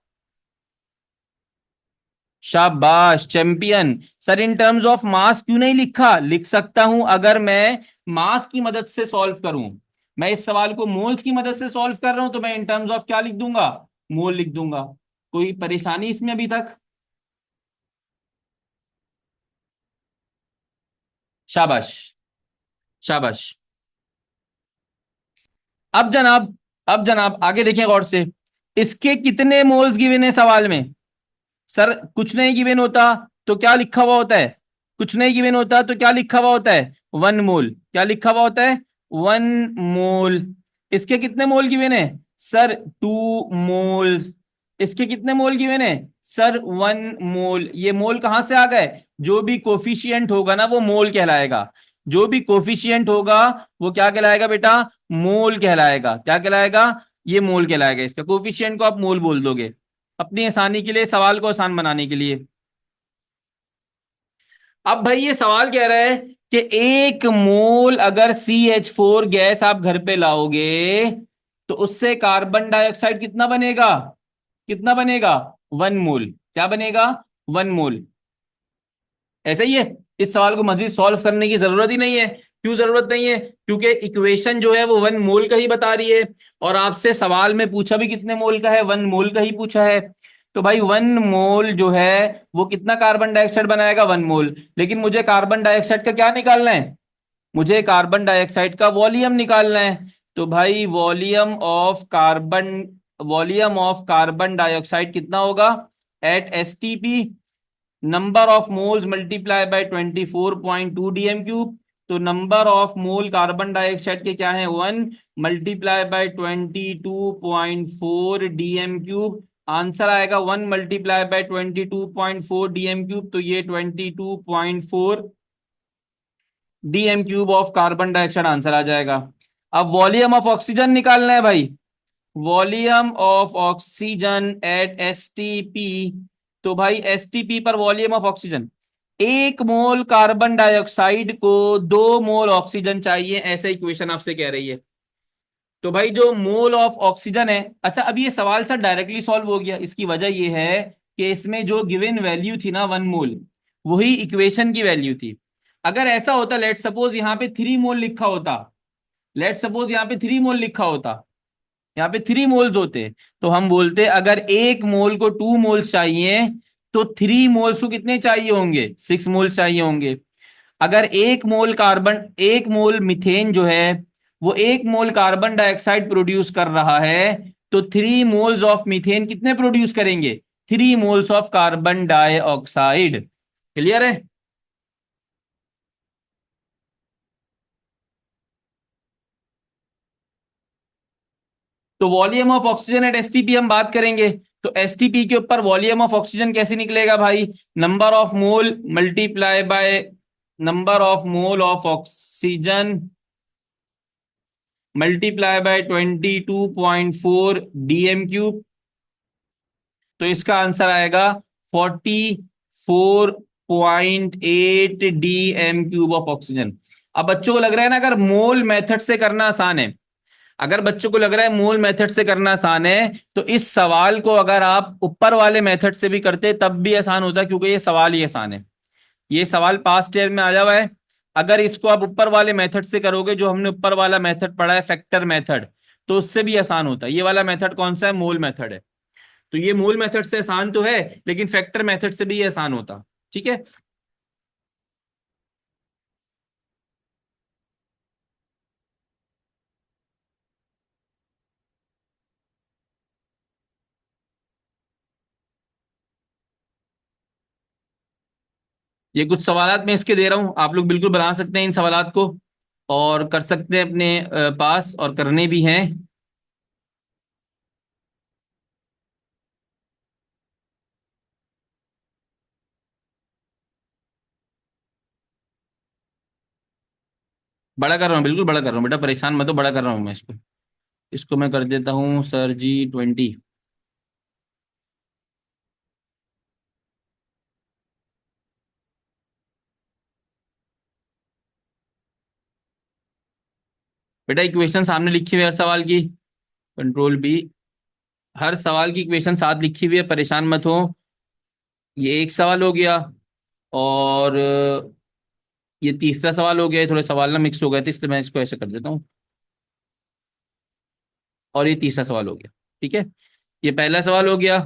शाबाश champion. Sir in terms of mass क्यों नहीं लिखा, लिख सकता हूं अगर मैं मास की मदद से सॉल्व करूं। मैं इस सवाल को मोल्स की मदद से सॉल्व कर रहा हूं तो मैं इन टर्म्स ऑफ क्या लिख दूंगा, मोल लिख दूंगा। कोई परेशानी इसमें अभी तक? शाबाश, शाबाश। अब जनाब, अब जनाब आगे देखें गौर से। इसके कितने मोल्स गिवन है सवाल में? सर कुछ नहीं गिवन होता तो क्या लिखा हुआ होता है, कुछ नहीं गिवन होता तो क्या लिखा हुआ होता है, 1 मोल। क्या लिखा हुआ होता है, 1 मोल। इसके कितने मोल गिवन है सर, 2 मोल्स। इसके कितने मोल गिवन है सर, 1 मोल। ये मोल कहां से आ गए, जो भी कोफिशियंट होगा ना वो मोल कहलाएगा। जो भी कोफिशियंट होगा वो क्या कहलाएगा बेटा, मोल कहलाएगा। क्या कहलाएगा, ये मोल कहलाएगा। इसका कोफिशियंट को आप मोल बोल दोगे अपनी आसानी के लिए, सवाल को आसान बनाने के लिए। अब भाई ये सवाल कह रहा है कि 1 मोल अगर CH4 गैस आप घर पे लाओगे तो उससे कार्बन डाइऑक्साइड कितना बनेगा, कितना बनेगा, 1 मोल। क्या बनेगा, 1 मोल। ऐसा ही है। इस सवाल को मजीद सॉल्व करने की जरूरत ही नहीं है। क्यों जरूरत नहीं है, क्योंकि इक्वेशन जो है वो 1 मोल का ही बता रही है। और आपसे सवाल में पूछा भी कितने मोल का है, 1 मोल का ही पूछा है। तो भाई 1 मोल जो है वो कितना कार्बन डाइऑक्साइड बनाएगा, 1 मोल। लेकिन मुझे कार्बन डाइऑक्साइड का क्या निकालना है, मुझे कार्बन डाइऑक्साइड का वॉल्यूम निकालना है। तो भाई वॉल्यूम ऑफ कार्बन डाइऑक्साइड कितना होगा at STP, number of moles multiply by 24.2 DM³ तो number of mole carbon dioxide के क्या है 1 मल्टीप्लाई बाय 22.4 DM³। आंसर आएगा 1 मल्टीप्लाई बाय 22.4 DM³ तो ये 22.4 DM³ of carbon dioxide answer आ जाएगा। अब वॉल्यूम ऑफ ऑक्सीजन निकालना है भाई, volume of oxygen at STP। तो भाई STP पर volume of oxygen, 1 mole carbon dioxide को 2 मोल ऑक्सीजन चाहिए, ऐसा इक्वेशन आपसे कह रही है। तो भाई जो मोल ऑफ ऑक्सीजन है, अच्छा अब ये सवाल सर डायरेक्टली सॉल्व हो गया। इसकी वजह ये है कि इसमें जो गिवन वैल्यू थी ना 1 मोल, वही इक्वेशन की वैल्यू थी। अगर ऐसा होता, लेट सपोज यहाँ पे 3 मोल लिखा होता, लेट सपोज यहाँ पे 3 मोल लिखा होता, यहाँ पे 3 मोल्स होते, तो हम बोलते अगर 1 मोल को 2 मोल्स चाहिए तो 3 मोल्स को कितने चाहिए होंगे, 6 मोल्स चाहिए होंगे। अगर 1 मोल मिथेन जो है वो 1 मोल कार्बन डाइऑक्साइड प्रोड्यूस कर रहा है तो 3 मोल्स ऑफ मिथेन कितने प्रोड्यूस करेंगे, 3 moles of carbon dioxide. Clear है? तो volume of oxygen at STP हम बात करेंगे। तो STP के ऊपर वॉल्यूम ऑफ ऑक्सीजन कैसे निकलेगा भाई, number of mole multiply by number of mole of oxygen multiply bye 22.4 DM³। तो इसका आंसर आएगा 44.8 DM³ ऑफ ऑक्सीजन। अब बच्चों को लग रहा है ना अगर मोल मेथड से करना आसान है, अगर बच्चों को लग रहा है मोल मेथड से करना आसान है तो इस सवाल को अगर आप ऊपर वाले मेथड से भी करते तब भी आसान होता, क्योंकि ये सवाल ही आसान है। ये सवाल पास्ट ईयर में आया हुआ है। अगर इसको आप ऊपर वाले मेथड से करोगे, जो हमने ऊपर वाला मेथड पढ़ा है फैक्टर मेथड, तो उससे भी आसान होता है। ये वाला मेथड कौन सा है? मोल मेथड है। तो ये मूल मेथड से आसान तो है, लेकिन फैक्टर मेथड से भी ये आसान होता। ठीक है। ये कुछ सवालात मैं इसके दे रहा हूं, आप लोग बिल्कुल बना सकते हैं इन सवालात को, और कर सकते हैं अपने पास, और करने भी हैं। बड़ा कर रहा हूँ, बिल्कुल बड़ा कर रहा हूँ बेटा, परेशान मत हो, बड़ा कर रहा हूँ मैं इसको। इसको मैं कर देता हूँ सर जी 20। बेटा इक्वेशन सामने लिखी हुई है हर सवाल की। Control B। हर सवाल की इक्वेशन साथ लिखी हुई है, परेशान मत हो। ये एक सवाल हो गया, और ये तीसरा सवाल हो गया। ये थोड़े सवाल ना मिक्स हो गए थे, इसलिए मैं इसको ऐसे कर देता हूँ। और ये तीसरा सवाल हो गया। ठीक है। ये पहला सवाल हो गया।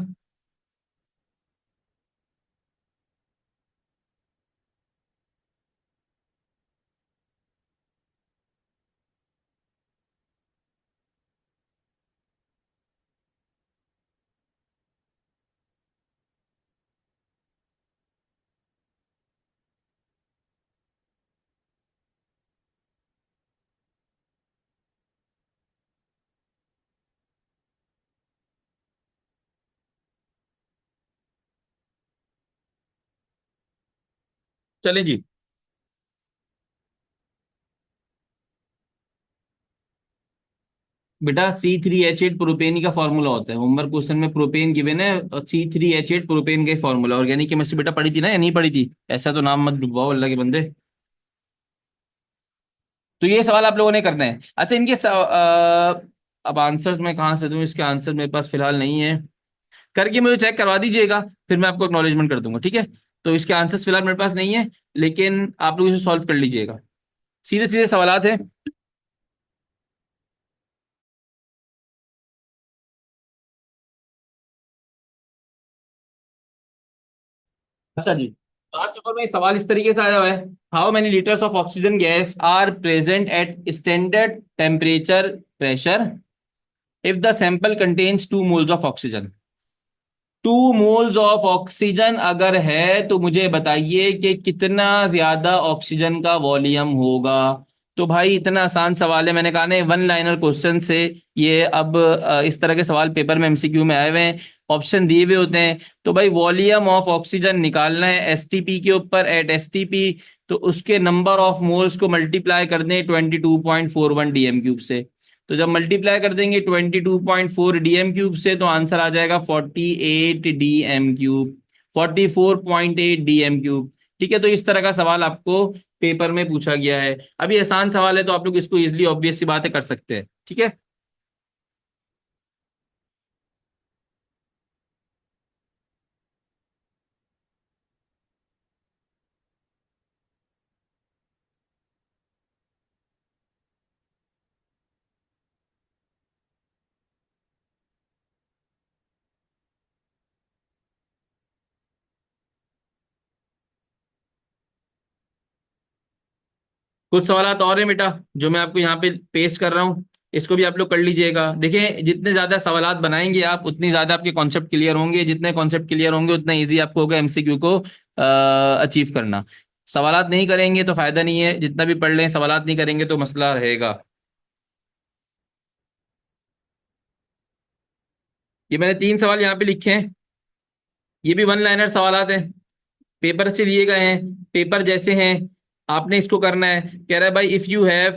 चलें जी। बेटा C3H8 प्रोपेन का फॉर्मूला होता है। होमवर्क क्वेश्चन में प्रोपेन गिवन है, और C3H8 प्रोपेन का ही फॉर्मूला। ऑर्गेनिक केमिस्ट्री बेटा पढ़ी थी ना, या नहीं पढ़ी थी? ऐसा तो नाम मत डुबवाओ अल्लाह के बंदे। तो ये सवाल आप लोगों ने करना है। अच्छा, इनके अब आंसर्स मैं कहाँ से दूं? इसके आंसर मेरे पास फिलहाल नहीं है। करके मुझे चेक करवा दीजिएगा, फिर मैं आपको एक्नॉलेजमेंट कर दूंगा। ठीक है। तो इसके आंसर्स फिलहाल मेरे पास नहीं है, लेकिन आप लोग इसे सॉल्व कर लीजिएगा। सीधे सीधे सवालात हैं। अच्छा जी। लास्ट पेपर में सवाल इस तरीके से आया हुआ है। How many litres of oxygen gas are present at standard temperature pressure if the sample contains 2 moles of oxygen? 2 moles of oxygen अगर है, तो मुझे बताइए कि कितना ज्यादा ऑक्सीजन का वॉल्यूम होगा। तो भाई इतना आसान सवाल है, मैंने कहा ना, वन लाइनर क्वेश्चन से। ये अब इस तरह के सवाल पेपर में MCQ में आए हुए हैं, ऑप्शन दिए हुए होते हैं। तो भाई वॉल्यूम ऑफ ऑक्सीजन निकालना है STP के ऊपर, एट STP। तो उसके नंबर ऑफ मोल्स को मल्टीप्लाई कर दें 22.41 DM³ से। तो जब मल्टीप्लाई कर देंगे 22.4 DM³ से, तो आंसर आ जाएगा 48 DM³, 44.8 DM³। ठीक है। तो इस तरह का सवाल आपको पेपर में पूछा गया है। अभी आसान सवाल है, तो आप लोग इसको इजिली, ऑब्वियस सी बातें कर सकते हैं। ठीक है। कुछ सवाल और हैं बेटा, जो मैं आपको यहाँ पे पेश कर रहा हूँ। इसको भी आप लोग कर लीजिएगा। देखिए, जितने ज्यादा सवालात बनाएंगे आप, उतनी ज्यादा आपके कॉन्सेप्ट क्लियर होंगे। जितने कॉन्सेप्ट क्लियर होंगे, उतना इजी आपको होगा MCQ को अचीव करना। सवालात नहीं करेंगे तो फायदा नहीं है, जितना भी पढ़ लें, सवालात नहीं करेंगे तो मसला रहेगा। ये मैंने 3 सवाल यहाँ पे लिखे हैं। ये भी वन लाइनर सवालात हैं, पेपर से लिए गए हैं, पेपर जैसे हैं। आपने इसको करना है। कह रहा है भाई, if you have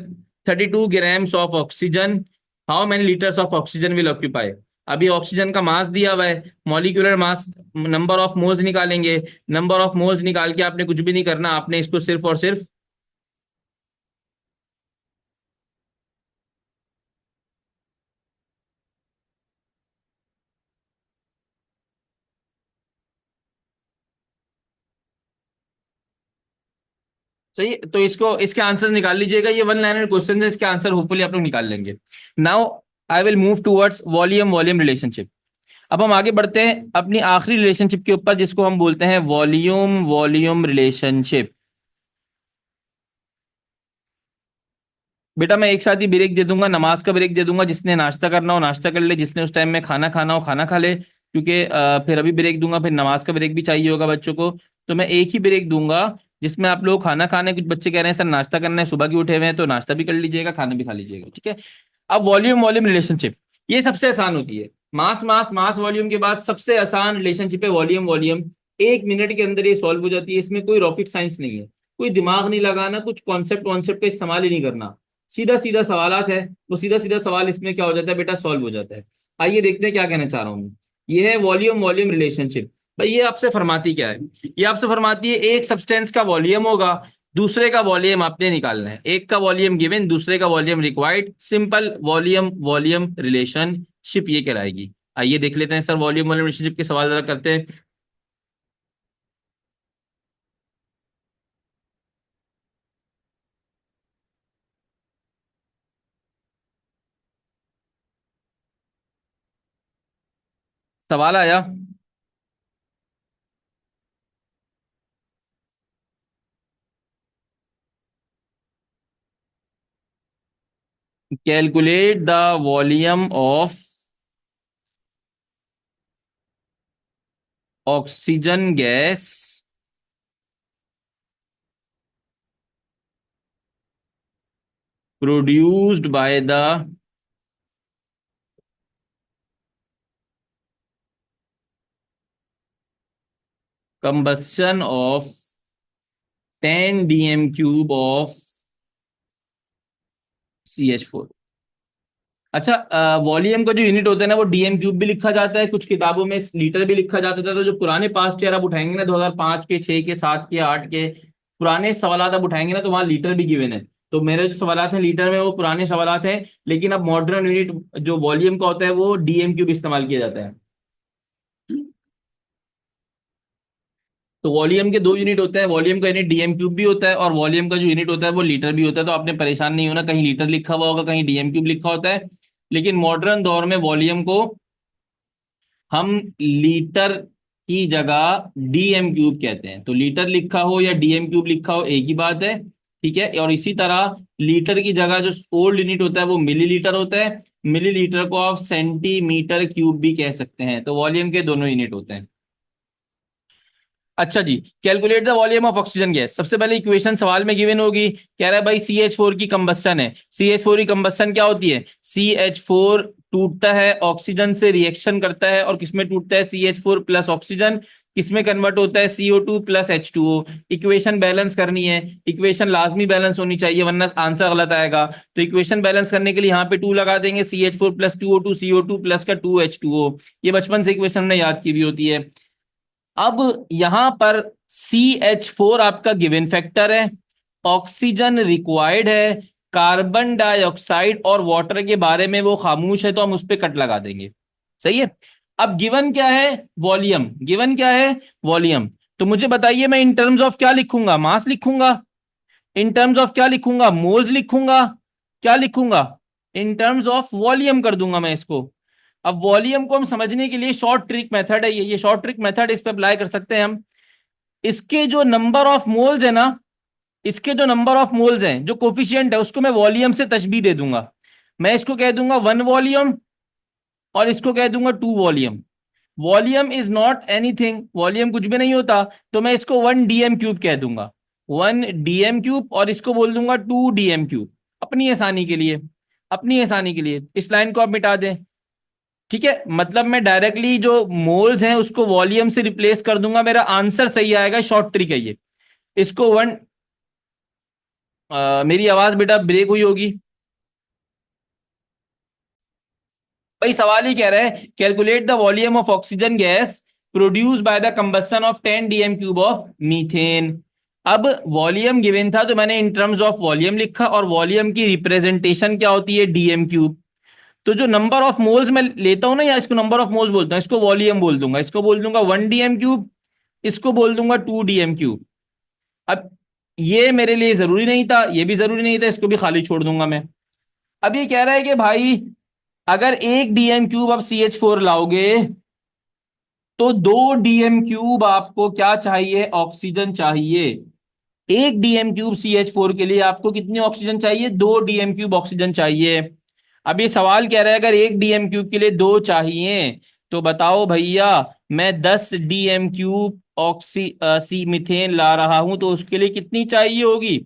32 grams of oxygen, how many litres of oxygen will occupy? अभी ऑक्सीजन का मास दिया हुआ है, molecular mass, number of moles निकालेंगे। नंबर ऑफ मोल्स निकाल के आपने कुछ भी नहीं करना, आपने इसको सिर्फ और सिर्फ, सही है? तो इसको इसके आंसर्स निकाल लीजिएगा, ये वन लाइनर क्वेश्चन है, इसके आंसर होपफुली आप लोग निकाल लेंगे। Now I will move towards volume volume relationship. अब हम आगे बढ़ते हैं अपनी आखिरी रिलेशनशिप के ऊपर, जिसको हम बोलते हैं वॉल्यूम वॉल्यूम रिलेशनशिप। बेटा मैं एक साथ ही ब्रेक दे दूंगा, नमाज का ब्रेक दे दूंगा, जिसने नाश्ता करना हो नाश्ता कर ले, जिसने उस टाइम में खाना खाना हो खाना खा ले, क्योंकि फिर अभी ब्रेक दूंगा, फिर नमाज का ब्रेक भी चाहिए होगा बच्चों को। तो मैं एक ही ब्रेक दूंगा जिसमें आप लोग खाना खाने, कुछ बच्चे कह रहे हैं सर नाश्ता करना है, सुबह के उठे हुए हैं, तो नाश्ता भी कर लीजिएगा, खाना भी खा लीजिएगा, ठीक है। अब वॉल्यूम वॉल्यूम रिलेशनशिप, ये सबसे आसान होती है। मास मास मास वॉल्यूम के बाद सबसे आसान रिलेशनशिप है वॉल्यूम वॉल्यूम। 1 मिनट के अंदर ये सॉल्व हो जाती है, इसमें कोई रॉकेट साइंस नहीं है, कोई दिमाग नहीं लगाना, कुछ कॉन्सेप्ट वॉन्सेप्ट का इस्तेमाल ही नहीं करना, सीधा सीधा सवालात है, वो सीधा सीधा सवाल इसमें क्या हो जाता है बेटा, सॉल्व हो जाता है। आइए देखते हैं क्या कहना चाह रहा हूं मैं। ये है वॉल्यूम वॉल्यूम रिलेशनशिप। भाई ये आपसे फरमाती क्या है, ये आपसे फरमाती है एक सब्सटेंस का वॉल्यूम होगा, दूसरे का वॉल्यूम आपने निकालना है, एक का वॉल्यूम गिवन दूसरे का volume required, simple volume volume relationship ये कहलाएगी। आइए देख लेते हैं सर वॉल्यूम वॉल्यूम रिलेशनशिप के सवाल जरा करते हैं। सवाल आया, calculate the volume of oxygen gas produced by the combustion of 10 dm cube of CH4। अच्छा, वॉल्यूम का जो यूनिट होता है ना वो डीएम क्यूब भी लिखा जाता है, कुछ किताबों में लीटर भी लिखा जाता था। तो जो पुराने पास्ट ईयर आप उठाएंगे ना, 2005 के, 6 के, 7 के, 8 के पुराने सवालात आप उठाएंगे ना, तो वहां लीटर भी गिवन है। तो मेरे जो सवालात हैं लीटर में, वो पुराने सवालात हैं, लेकिन अब मॉडर्न यूनिट जो वॉल्यूम का होता है वो डीएम क्यूब इस्तेमाल किया जाता है। तो वॉल्यूम के दो यूनिट होते हैं, वॉल्यूम का यूनिट डीएम क्यूब भी होता है, और वॉल्यूम का जो यूनिट होता है वो लीटर भी होता है। तो आपने परेशान नहीं होना, कहीं लीटर लिखा हुआ होगा, कहीं डीएम क्यूब लिखा होता है। लेकिन मॉडर्न दौर में वॉल्यूम को हम लीटर की जगह डीएम क्यूब कहते हैं। तो लीटर लिखा हो या डीएम क्यूब लिखा हो एक ही बात है, ठीक है। और इसी तरह लीटर की जगह जो ओल्ड यूनिट होता है वो मिलीलीटर होता है, मिलीलीटर को आप सेंटीमीटर क्यूब भी कह सकते हैं। तो वॉल्यूम के दोनों यूनिट होते हैं। अच्छा जी, calculate the volume of oxygen gas. सबसे पहले इक्वेशन सवाल में गिवन होगी, कह रहा है भाई CH4 की कंबस्शन है। CH4 की कंबस्शन क्या होती है, CH4 टूटता है, ऑक्सीजन से रिएक्शन करता है, और किसमें टूटता है, CH4 प्लस ऑक्सीजन, किसमें कन्वर्ट होता है, CO2 plus H2O। Equation balance करनी है, इक्वेशन लाजमी बैलेंस होनी चाहिए वरना आंसर गलत आएगा। तो इक्वेशन बैलेंस करने के लिए यहाँ पे 2 लगा देंगे, CH4 plus 2O2, CO2 plus का 2H2O। ये बचपन से इक्वेशन हमने याद की भी होती है। अब यहां पर CH4 आपका गिवन फैक्टर है, ऑक्सीजन रिक्वायर्ड है, कार्बन डाइऑक्साइड और वाटर के बारे में वो खामोश है, तो हम उस पर कट लगा देंगे। सही है। अब गिवन क्या है, वॉल्यूम। गिवन क्या है, वॉल्यूम। तो मुझे बताइए मैं इन टर्म्स ऑफ क्या लिखूंगा, मास लिखूंगा, इन टर्म्स ऑफ क्या लिखूंगा, मोल्स लिखूंगा, क्या लिखूंगा, इन टर्म्स ऑफ वॉल्यूम कर दूंगा मैं इसको। अब वॉल्यूम को हम समझने के लिए शॉर्ट ट्रिक मेथड है, ये शॉर्ट ट्रिक मेथड, इस पे अप्लाई कर सकते हैं हम। इसके जो नंबर ऑफ मोल्स है ना, इसके जो नंबर ऑफ मोल्स हैं, जो कोफिशिएंट है, उसको मैं वॉल्यूम से तशबीह दे दूंगा। मैं इसको कह दूंगा 1 वॉल्यूम, और इसको कह दूंगा 2 volume. Volume is not anything, volume कुछ भी नहीं होता, तो मैं इसको 1 डीएम क्यूब कह दूंगा, 1 डीएम क्यूब, और इसको बोल दूंगा 2 डीएम क्यूब। अपनी आसानी के लिए, अपनी आसानी के लिए इस लाइन को आप मिटा दें, ठीक है। मतलब मैं डायरेक्टली जो मोल्स हैं उसको वॉल्यूम से रिप्लेस कर दूंगा, मेरा आंसर सही आएगा। शॉर्ट ट्रिक है ये। इसको वन मेरी आवाज बेटा ब्रेक हुई होगी। भाई सवाल ही कह रहा है calculate the volume of oxygen gas produce by the combustion of 10 DM cube of methane. अब वॉल्यूम गिवन था तो मैंने इन टर्म्स ऑफ वॉल्यूम लिखा, और वॉल्यूम की रिप्रेजेंटेशन क्या होती है, डीएम क्यूब। तो जो नंबर ऑफ मोल्स मैं लेता हूं ना, या इसको नंबर ऑफ मोल्स बोलता हूं, इसको वॉल्यूम बोल दूंगा, इसको बोल दूंगा 1 डीएम क्यूब, इसको बोल दूंगा 2 डीएम क्यूब। अब ये मेरे लिए जरूरी नहीं था, ये भी जरूरी नहीं था, इसको भी खाली छोड़ दूंगा मैं। अब ये कह रहा है कि भाई अगर एक डीएम क्यूब आप CH4 लाओगे तो 2 डीएम क्यूब आपको क्या चाहिए, ऑक्सीजन चाहिए। एक डीएम क्यूब CH4 के लिए आपको कितनी ऑक्सीजन चाहिए, 2 डीएम क्यूब ऑक्सीजन चाहिए। अब ये सवाल कह रहा है अगर एक डीएम क्यूब के लिए दो चाहिए तो बताओ भैया, मैं 10 डीएम क्यूब ऑक्सी सी मिथेन ला रहा हूं तो उसके लिए कितनी चाहिए होगी।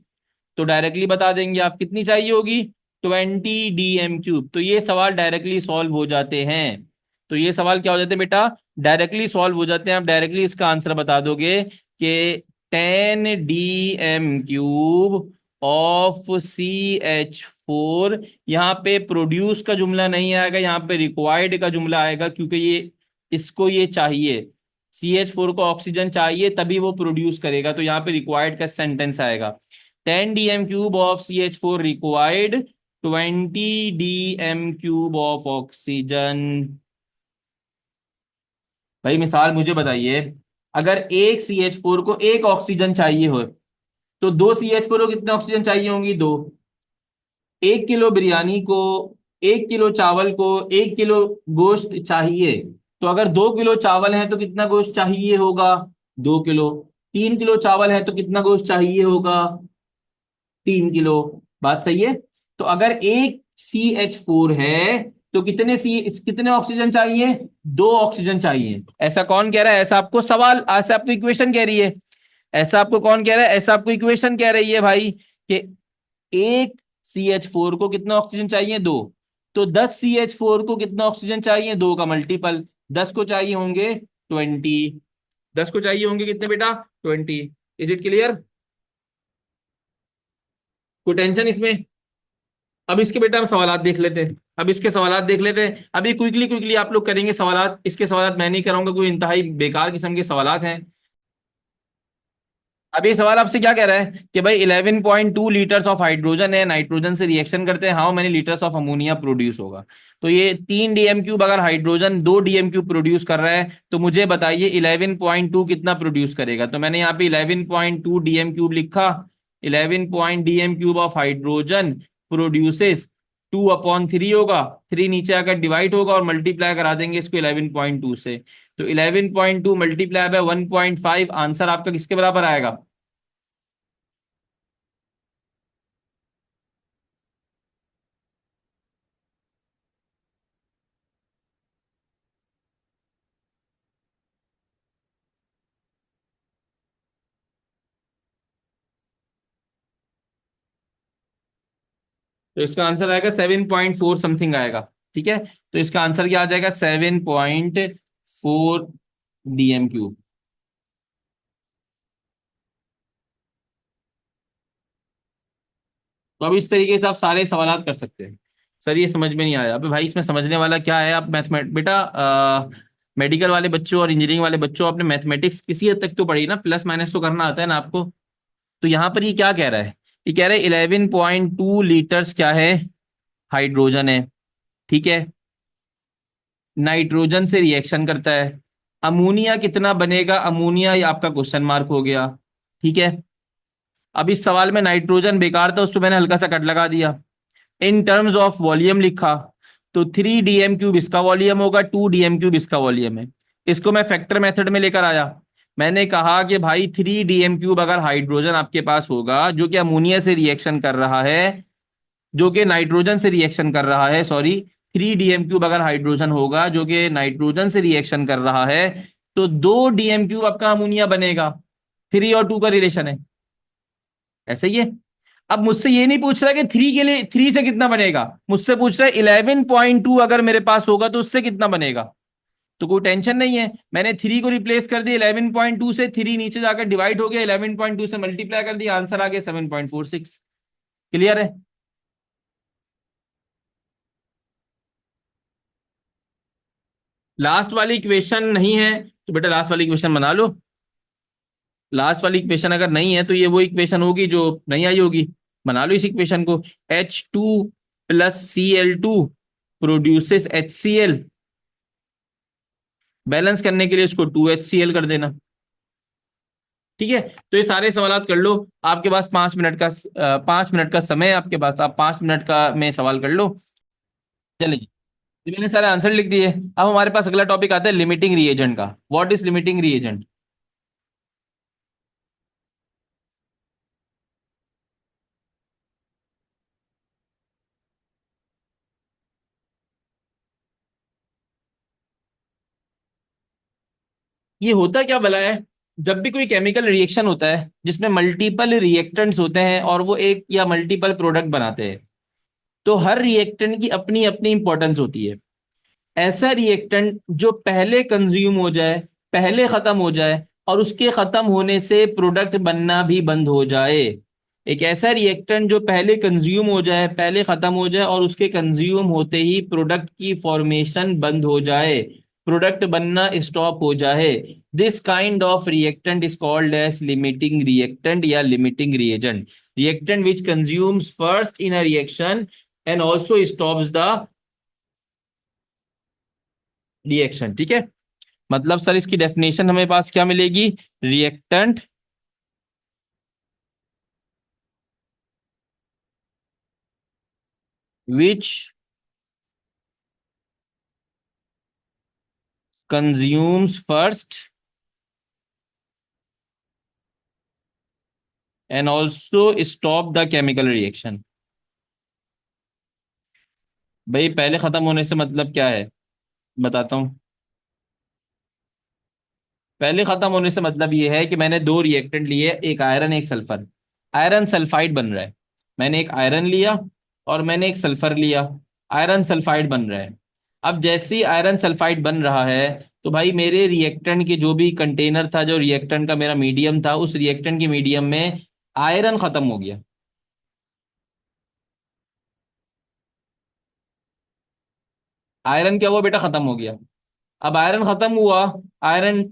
तो डायरेक्टली बता देंगे आप कितनी चाहिए होगी, 20 डीएम क्यूब। तो ये सवाल डायरेक्टली सॉल्व हो जाते हैं। तो ये सवाल क्या हो जाते हैं बेटा, डायरेक्टली सॉल्व हो जाते हैं। आप डायरेक्टली इसका आंसर बता दोगे कि 10 डीएम क्यूब ऑफ CH4। यहाँ पे प्रोड्यूस का जुमला नहीं आएगा, यहाँ पे रिक्वायर्ड का जुमला आएगा, क्योंकि ये इसको ये चाहिए, CH4 को ऑक्सीजन चाहिए तभी वो प्रोड्यूस करेगा, तो यहाँ पे रिक्वायर्ड का सेंटेंस आएगा। 10 DM cube of CH4 required, 20 DM cube of oxygen. भाई मिसाल मुझे बताइए, अगर एक CH4 को एक ऑक्सीजन चाहिए हो तो 2 CH4 को कितने ऑक्सीजन चाहिए होंगी, दो। 1 किलो बिरयानी को, 1 किलो चावल को, 1 किलो गोश्त चाहिए, तो अगर 2 किलो चावल है तो कितना गोश्त चाहिए होगा, 2 किलो। 3 किलो चावल है तो कितना गोश्त चाहिए होगा, 3 किलो। बात सही है। तो अगर एक CH4 है तो कितने ऑक्सीजन चाहिए, 2 ऑक्सीजन चाहिए। ऐसा कौन कह रहा है, ऐसा आपको सवाल, ऐसा आपको इक्वेशन कह रही है। ऐसा आपको कौन कह रहा है, ऐसा आपको इक्वेशन कह रही है भाई कि एक CH4 को कितना ऑक्सीजन चाहिए, दो। तो 10 CH4 को कितना ऑक्सीजन चाहिए, दो का मल्टीपल, 10 को चाहिए होंगे 20। 10 को चाहिए होंगे कितने बेटा, 20। इज इट क्लियर, कोई टेंशन इसमें। अब इसके बेटा हम सवालात देख लेते हैं, अब इसके सवालात देख लेते हैं। अभी क्विकली क्विकली आप लोग करेंगे सवालात, इसके सवालात मैं नहीं कराऊंगा, कोई इंतहाई बेकार किस्म के सवालात हैं। अब ये सवाल आपसे क्या कह रहा है कि भाई 11.2 लीटर्स ऑफ हाइड्रोजन है, नाइट्रोजन से रिएक्शन करते हैं, how many litres of ammonia produce होगा। तो ये 3 डीएम क्यूब, अगर हाइड्रोजन 2 डीएम क्यूब प्रोड्यूस कर रहा है तो मुझे बताइए 11.2 कितना प्रोड्यूस करेगा। तो मैंने यहाँ पे 11.2 डीएम क्यूब लिखा। 11 DM cube of hydrogen produces 2/3 होगा, 3 नीचे आकर डिवाइड होगा और मल्टीप्लाई करा देंगे इसको 11.2 से। तो 11.2 मल्टीप्लाई बाय 1.5, आंसर आपका किसके बराबर आएगा। तो इसका आंसर आएगा 7.4 समथिंग आएगा। ठीक है, तो इसका आंसर क्या आ जाएगा, 7.4 डीएम क्यूब। तो अब इस तरीके से आप सारे सवालात कर सकते हैं। सर ये समझ में नहीं आया, अबे भाई इसमें समझने वाला क्या है। आप मैथमेट बेटा, मेडिकल वाले बच्चों और इंजीनियरिंग वाले बच्चों, आपने मैथमेटिक्स किसी हद तक तो पढ़ी ना, प्लस माइनस तो करना आता है ना आपको। तो यहाँ पर ये क्या कह रहा है, ये कह रहा है 11.2 लीटर्स क्या है, हाइड्रोजन है। ठीक है, नाइट्रोजन से रिएक्शन करता है। अमोनिया कितना बनेगा, अमोनिया ये आपका क्वेश्चन मार्क हो गया। ठीक है, अब इस सवाल में नाइट्रोजन बेकार था, उस पर मैंने हल्का सा कट लगा दिया। इन टर्म्स ऑफ वॉल्यूम लिखा, तो 3 डीएम क्यूब इसका वॉल्यूम होगा, 2 डीएम क्यूब इसका वॉल्यूम है। इसको मैं फैक्टर मेथड में लेकर आया। मैंने कहा कि भाई 3 डीएम क्यूब अगर हाइड्रोजन आपके पास होगा जो कि अमोनिया से रिएक्शन कर रहा है, जो कि नाइट्रोजन से रिएक्शन कर रहा है, सॉरी, 3 डीएम क्यूब अगर हाइड्रोजन होगा जो कि नाइट्रोजन से रिएक्शन कर रहा है, तो 2 डीएम क्यूब आपका अमोनिया बनेगा। 3 और 2 का रिलेशन है, ऐसे ही है। अब मुझसे ये नहीं पूछ रहा कि 3 के लिए 3 से कितना बनेगा, मुझसे पूछ रहा है 11.2 अगर मेरे पास होगा तो उससे कितना बनेगा। तो कोई टेंशन नहीं है, मैंने 3 को रिप्लेस कर दिया 11.2 से, 3 नीचे जाकर डिवाइड हो गया, 11.2 से मल्टीप्लाई कर दिया, आंसर आ गया 7.46। क्लियर है। लास्ट वाली इक्वेशन नहीं है तो बेटा लास्ट वाली इक्वेशन बना लो। लास्ट वाली इक्वेशन अगर नहीं है तो ये वो इक्वेशन होगी जो नहीं आई होगी। बना लो इस इक्वेशन को, H2 + Cl2 produces HCl। Balance करने के लिए इसको 2HCl कर देना। ठीक है, तो ये सारे सवाल कर लो। आपके पास 5 मिनट का 5 मिनट का समय है आपके पास, आप 5 मिनट का में सवाल कर लो। चलिए जी, तो मैंने सारे आंसर लिख दिए। अब हमारे पास अगला टॉपिक आता है लिमिटिंग रिएजेंट का। What is limiting reagent? ये होता क्या भला है? जब भी कोई केमिकल रिएक्शन होता है जिसमें मल्टीपल रिएक्टेंट्स होते हैं और वो एक या मल्टीपल प्रोडक्ट बनाते हैं, तो हर रिएक्टेंट की अपनी अपनी इंपॉर्टेंस होती है। ऐसा रिएक्टेंट जो पहले कंज्यूम हो जाए, पहले खत्म हो जाए, और उसके खत्म होने से प्रोडक्ट बनना भी बंद हो जाए। एक ऐसा रिएक्टेंट जो पहले कंज्यूम हो जाए, पहले खत्म हो जाए, और उसके कंज्यूम होते ही प्रोडक्ट की फॉर्मेशन बंद हो जाए, प्रोडक्ट बनना स्टॉप हो जाए। This kind of reactant is called as limiting reactant या limiting reagent. Reactant which consumes first in a reaction and also stops the reaction. ठीक है, मतलब सर इसकी डेफिनेशन हमें पास क्या मिलेगी? Reactant which consumes first and also stop the chemical reaction. भाई पहले खत्म होने से मतलब क्या है, बताता हूं। पहले खत्म होने से मतलब ये है कि मैंने दो रिएक्टेंट लिए, एक आयरन एक सल्फर। आयरन सल्फाइड बन रहा है। मैंने एक आयरन लिया और मैंने एक सल्फर लिया, आयरन सल्फाइड बन रहा है। अब जैसे ही आयरन सल्फाइड बन रहा है, तो भाई मेरे रिएक्टेंट के जो भी कंटेनर था, जो रिएक्टेंट का मेरा मीडियम था, उस रिएक्टेंट के मीडियम में आयरन खत्म हो गया। आयरन क्या हुआ बेटा? खत्म हो गया। अब आयरन खत्म हुआ, आयरन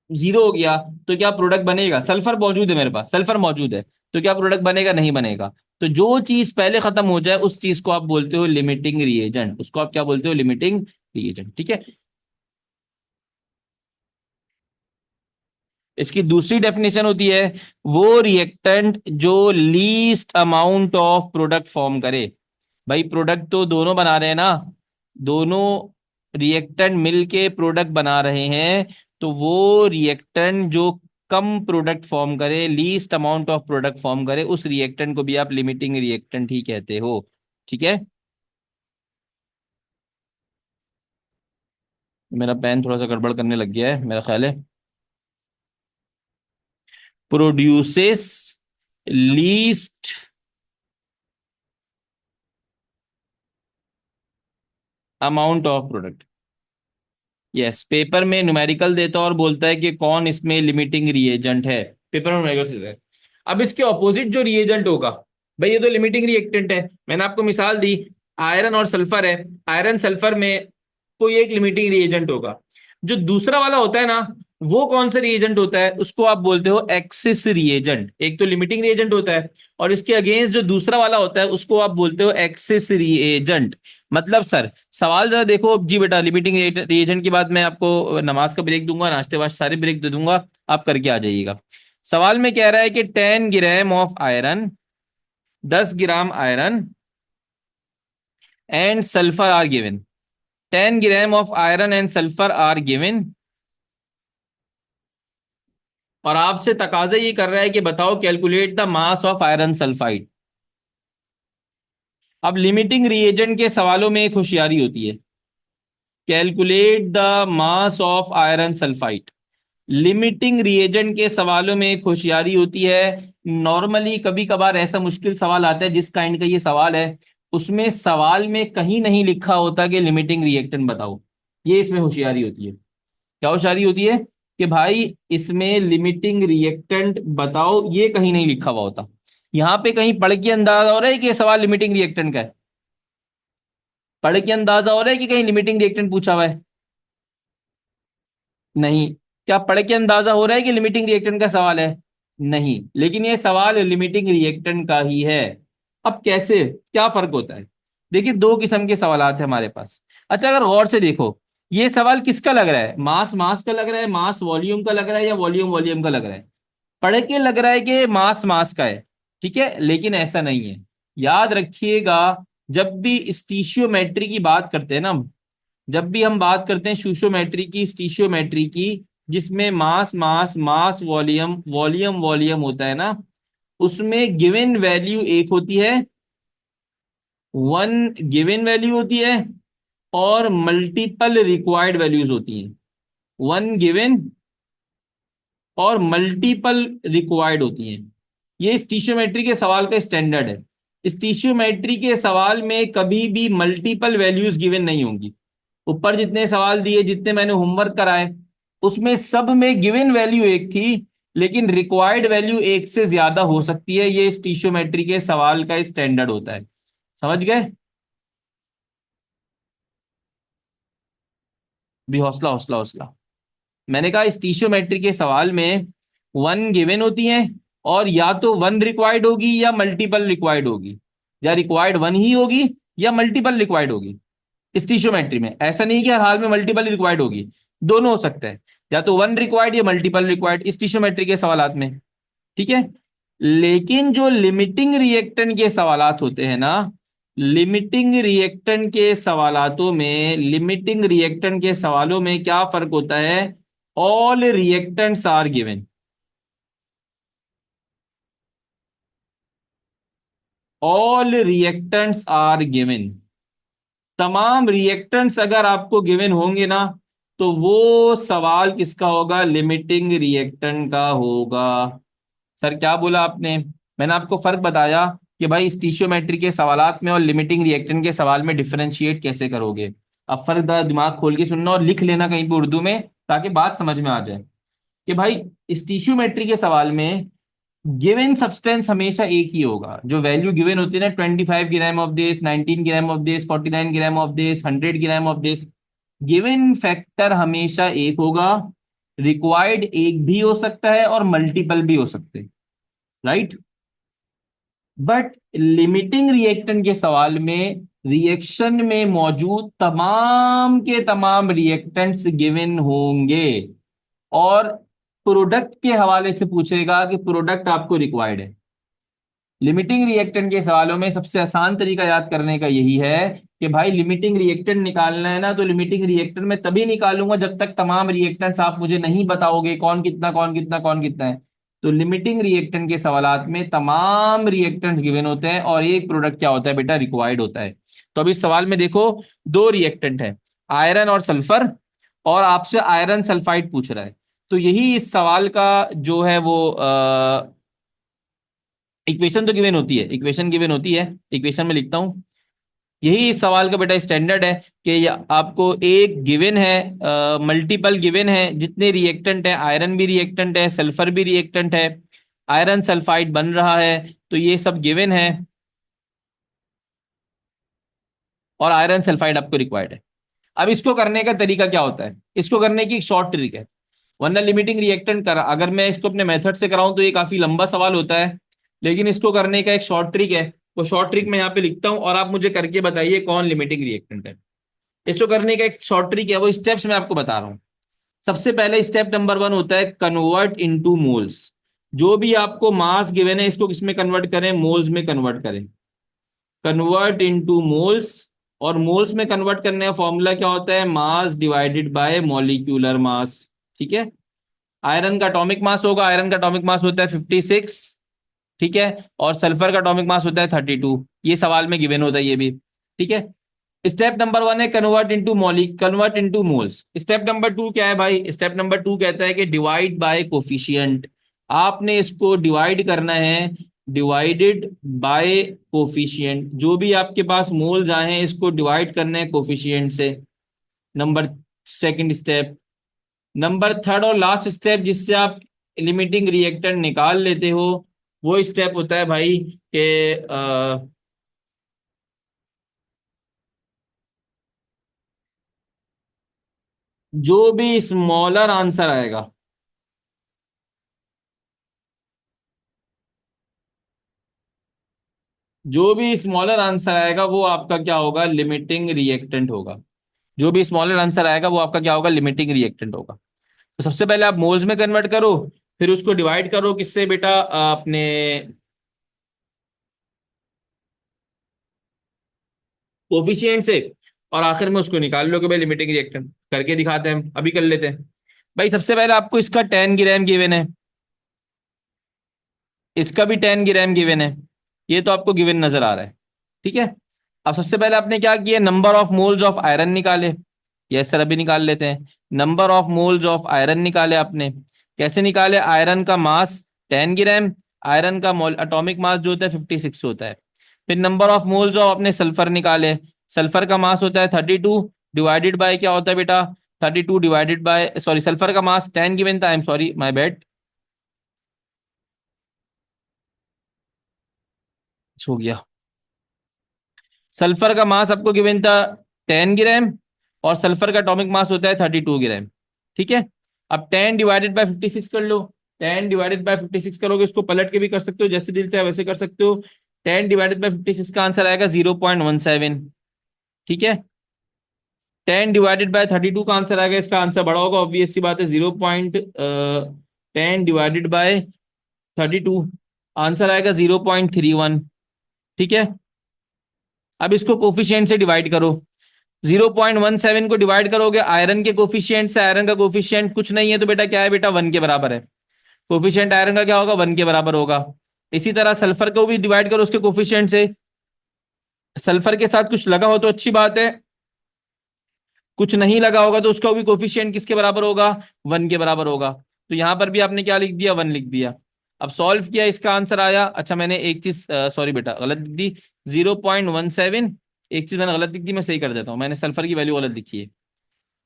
जीरो हो गया, तो क्या प्रोडक्ट बनेगा? सल्फर मौजूद है मेरे पास, सल्फर मौजूद है, तो क्या प्रोडक्ट बनेगा? नहीं बनेगा। तो जो चीज पहले खत्म हो जाए उस चीज को आप बोलते हो लिमिटिंग रिएजेंट, उसको आप क्या बोलते हो? Limiting reagent. ठीक है, इसकी दूसरी डेफिनेशन होती है वो रिएक्टेंट जो least amount of product form करे। भाई प्रोडक्ट तो दोनों बना रहे हैं ना, दोनों रिएक्टेंट मिलके प्रोडक्ट बना रहे हैं, तो वो रिएक्टेंट जो कम प्रोडक्ट फॉर्म करे, least amount of product form करे, उस रिएक्टेंट को भी आप लिमिटिंग रिएक्टेंट ही कहते हो। ठीक है, मेरा पेन थोड़ा सा गड़बड़ करने लग गया है मेरा ख्याल है। Produces least amount of product. Yes, paper में न्यूमेरिकल देता है और बोलता है कि कौन इसमें लिमिटिंग रिएजेंट है। पेपर में न्यूमेरिकल देता है। अब इसके ऑपोजिट जो रिएजेंट होगा, भाई ये तो लिमिटिंग रिएक्टेंट है, मैंने आपको मिसाल दी, आयरन और सल्फर है। आयरन सल्फर में कोई एक लिमिटिंग रिएजेंट होगा। जो दूसरा वाला होता है ना, वो कौन सा रिएजेंट होता है? उसको आप बोलते हो एक्सिस रिएजेंट। एक तो लिमिटिंग रिएजेंट होता है, और इसके अगेंस्ट जो दूसरा वाला होता है उसको आप बोलते हो एक्सिस रिएजेंट। मतलब सर सवाल जरा देखो जी बेटा, लिमिटिंग रिएजेंट के बाद मैं आपको नमाज का ब्रेक दूंगा, नाश्ते वास्ते सारे ब्रेक दे दूंगा, आप करके आ जाइएगा। सवाल में कह रहा है कि 10 gram of iron, 10 gram iron and sulphur are given. 10 gram of iron and sulphur are given, और आपसे तकाजा ये कर रहा है कि बताओ calculate the mass of iron sulphide. अब लिमिटिंग रिएजेंट के सवालों में एक होशियारी होती है, calculate the mass of iron sulphide. Limiting reagent के सवालों में एक होशियारी होती है। नॉर्मली कभी कभार ऐसा मुश्किल सवाल आता है, जिस काइंड का ये सवाल है, उसमें सवाल में कहीं नहीं लिखा होता कि लिमिटिंग रिएक्टेंट बताओ। ये इसमें होशियारी होती है। क्या होशियारी होती है? कि भाई इसमें लिमिटिंग रिएक्टेंट बताओ, ये कहीं नहीं लिखा हुआ होता। यहां पे कहीं पढ़ के अंदाजा हो रहा है कि ये सवाल लिमिटिंग रिएक्टेंट का है? पढ़ के अंदाजा हो रहा है कि कहीं लिमिटिंग रिएक्टेंट पूछा हुआ है? नहीं। क्या पढ़ के अंदाजा हो रहा है कि लिमिटिंग रिएक्टेंट का सवाल है? नहीं, लेकिन ये सवाल लिमिटिंग रिएक्टेंट का ही है। अब कैसे, क्या फर्क होता है? देखिए दो किस्म के सवाल है हमारे पास। अच्छा अगर गौर से देखो, ये सवाल किसका लग रहा है? मास मास का लग रहा है, मास वॉल्यूम का लग रहा है, या वॉल्यूम वॉल्यूम का लग रहा है? पढ़ के लग रहा है कि मास मास का है, ठीक है, लेकिन ऐसा नहीं है। याद रखिएगा, जब भी स्टीशियोमेट्री की बात करते हैं ना, जब भी हम बात करते हैं स्टीशियोमेट्री की, स्टीशियोमेट्री की, जिसमें मास मास मास वॉल्यूम वॉल्यूम वॉल्यूम होता है ना, उसमें गिवन वैल्यू एक होती है, वन गिवन वैल्यू होती है, और मल्टीपल रिक्वायर्ड वैल्यूज होती हैं। वन गिवन और मल्टीपल रिक्वायर्ड होती हैं। ये स्टीशियोमेट्री के सवाल का स्टैंडर्ड है। स्टीशियोमेट्री के सवाल में कभी भी मल्टीपल वैल्यूज गिवन नहीं होंगी। ऊपर जितने सवाल दिए, जितने मैंने होमवर्क कराए, उसमें सब में गिवन वैल्यू एक थी, लेकिन रिक्वायर्ड वैल्यू एक से ज्यादा हो सकती है। ये स्टीशियोमेट्री के सवाल का स्टैंडर्ड होता है। समझ गए? भी हौसला हौसला हौसला। मैंने कहा स्टीशियोमेट्री के सवाल में वन गिवन होती है, और या तो वन रिक्वायर्ड होगी या मल्टीपल रिक्वायर्ड होगी, या रिक्वायर्ड वन ही होगी या मल्टीपल रिक्वायर्ड होगी। स्टीशियोमेट्री में ऐसा नहीं कि हर हाल में मल्टीपल रिक्वायर्ड होगी, दोनों हो सकता है, या तो वन रिक्वायर्ड या मल्टीपल रिक्वायर्ड स्टीशियोमेट्री के सवालात में। ठीक है। लेकिन जो लिमिटिंग रिएक्टेंट के सवालात होते हैं ना, लिमिटिंग रिएक्टेंट के सवालातों में, लिमिटिंग रिएक्टेंट के सवालों में क्या फर्क होता है? All reactants are given. All reactants are given. तमाम रिएक्टेंट्स अगर आपको गिवन होंगे ना, तो वो सवाल किसका होगा? लिमिटिंग रिएक्टेंट का होगा। सर क्या बोला आपने? मैंने आपको फर्क बताया कि भाई स्टीशियोमेट्री के सवालात में और लिमिटिंग रिएक्टेंट के सवाल में डिफरेंशिएट कैसे करोगे। अब फर्क दिमाग खोल के सुनना और लिख लेना कहीं पे उर्दू में, ताकि बात समझ में आ जाए कि भाई स्टीशियोमेट्री के सवाल में गिवन सब्सटेंस हमेशा एक ही होगा। जो वैल्यू गिवन होती है ना, 25 gram of this, 19 gram of this, 49 gram of this, 100 gram of this, given factor हमेशा एक होगा। रिक्वायर्ड एक भी हो सकता है और मल्टीपल भी हो सकते हैं, राइट। बट लिमिटिंग रिएक्टेंट के सवाल में रिएक्शन में मौजूद तमाम के तमाम रिएक्टेंट्स गिवन होंगे, और प्रोडक्ट के हवाले से पूछेगा कि प्रोडक्ट आपको रिक्वायर्ड है। लिमिटिंग रिएक्टेंट के सवालों में सबसे आसान तरीका याद करने का यही है कि भाई लिमिटिंग रिएक्टेंट निकालना है ना, तो लिमिटिंग रिएक्टेंट मैं तभी निकालूंगा जब तक तमाम रिएक्टेंट्स आप मुझे नहीं बताओगे कौन कितना कौन कितना कौन कितना है। तो लिमिटिंग रिएक्टेंट के सवालात में तमाम रिएक्टेंट्स गिवन होते हैं, और एक प्रोडक्ट क्या होता है बेटा? रिक्वायर्ड होता है। तो अब इस सवाल में देखो, दो रिएक्टेंट है, आयरन और सल्फर, और आपसे आयरन सल्फाइड पूछ रहा है। तो यही इस सवाल का जो है वो इक्वेशन तो गिवन होती है, इक्वेशन गिवन होती है, इक्वेशन में लिखता हूं। यही इस सवाल का बेटा स्टैंडर्ड है कि आपको एक गिवन है, मल्टीपल गिवन है, जितने रिएक्टेंट है, आयरन भी रिएक्टेंट है, सल्फर भी रिएक्टेंट है, आयरन सल्फाइड बन रहा है, तो ये सब गिवन है, और आयरन सल्फाइड आपको रिक्वायर्ड है। अब इसको करने का तरीका क्या होता है? इसको करने की एक शॉर्ट ट्रिक है। वरना लिमिटिंग रिएक्टेंट करा, अगर मैं इसको अपने मेथड से कराऊं तो ये काफी लंबा सवाल होता है, लेकिन इसको करने का एक शॉर्ट ट्रिक है। वो शॉर्ट ट्रिक मैं यहाँ पे लिखता हूँ, और आप मुझे करके बताइए कौन लिमिटिंग रिएक्टेंट है। इसको करने का एक शॉर्ट ट्रिक है, वो स्टेप्स मैं आपको बता रहा हूँ। सबसे पहले स्टेप नंबर वन होता है कन्वर्ट इनटू मोल्स। जो भी आपको मास गिवन है, इसको किस में कन्वर्ट करें? मोल्स में कन्वर्ट करें। Convert into moles. और मोल्स में कन्वर्ट करने का फॉर्मूला क्या होता है? मास डिवाइडेड बाय मॉलिक्यूलर मास। ठीक है। आयरन का एटॉमिक मास होगा, आयरन का एटॉमिक मास होता है 56। ठीक है। और सल्फर का एटॉमिक मास होता है 32। ये सवाल में गिवन होता है ये भी। ठीक है। स्टेप नंबर वन है convert into convert into moles. Step number two क्या है भाई? स्टेप नंबर टू कहता है कि डिवाइड बाय कोफिशिएंट। आपने इसको डिवाइड करना है, डिवाइडेड बाय कोफिशिएंट। जो भी आपके पास मोल्स आए हैं, इसको डिवाइड करना है कोफिशिएंट से। Number second step. Number third और लास्ट स्टेप जिससे आप लिमिटिंग रिएक्टेंट निकाल लेते हो, वो स्टेप होता है भाई कि जो भी स्मॉलर आंसर आएगा, जो भी स्मॉलर आंसर आएगा वो आपका क्या होगा? लिमिटिंग रिएक्टेंट होगा। जो भी स्मॉलर आंसर आएगा वो आपका क्या होगा? लिमिटिंग रिएक्टेंट होगा। तो सबसे पहले आप मोल्स में कन्वर्ट करो, फिर उसको डिवाइड करो किससे बेटा, अपने कोफिशिएंट से, और आखिर में उसको निकाल लो कि भाई लिमिटिंग रिएक्टेंट। करके दिखाते हैं, हम अभी कर लेते हैं। भाई सबसे पहले आपको इसका 10 ग्राम गिवन है, इसका भी 10 ग्राम गिवन है, ये तो आपको गिवन नजर आ रहा है। ठीक है। अब सबसे पहले आपने क्या किया, number of moles of iron निकाले। ये सर अभी निकाल लेते हैं। Number of moles of iron निकाले आपने। कैसे निकाले, आयरन का मास 10 ग्राम, आयरन का मोल एटॉमिक मास जो होता है 56 होता है। फिर नंबर ऑफ मोल्स ऑफ अपने सल्फर निकाले। सल्फर का मास होता है 32, डिवाइडेड बाय क्या होता है बेटा, 32 डिवाइडेड बाय, सॉरी सल्फर का मास 10 गिवन था, I am sorry my bad, हो गया। सल्फर का मास आपको गिवन था 10 ग्राम, और सल्फर का एटॉमिक मास होता है 32 ग्राम। ठीक है। अब 10 डिवाइडेड बाय 56 कर लो। 10 डिवाइडेड बाय 56 करोगे, इसको पलट के भी कर सकते हो, जैसे दिल चाहे वैसे कर सकते हो। 10 डिवाइडेड बाय 56 का आंसर आएगा 0.17। ठीक है। 10 डिवाइडेड बाय 32 का आंसर आएगा, इसका आंसर बड़ा होगा, ऑब्वियस सी बात है, 0.10 डिवाइडेड बाय 32, आंसर आएगा 0.31। ठीक है। अब इसको कोफिशिएंट से डिवाइड करो। 0.17 को डिवाइड करोगे आयरन के कोफिशिएंट से, आयरन का कोफिशिएंट कुछ नहीं है तो बेटा क्या है बेटा, 1 के बराबर है। कोफिशिएंट आयरन का क्या होगा, 1 के बराबर होगा। इसी तरह सल्फर को भी डिवाइड करो उसके कोफिशिएंट से। सल्फर के साथ कुछ लगा हो तो अच्छी बात है, कुछ नहीं लगा होगा तो उसका भी कोफिशिएंट किसके बराबर होगा, 1 के बराबर होगा। तो यहां पर भी आपने क्या लिख दिया, 1 लिख दिया। अब सॉल्व किया, इसका आंसर आया, अच्छा मैंने एक चीज सॉरी बेटा गलत लिख दी, 0.17, एक चीज मैंने गलत लिख दी, मैं सही कर देता हूँ, मैंने सल्फर की वैल्यू गलत लिखी है।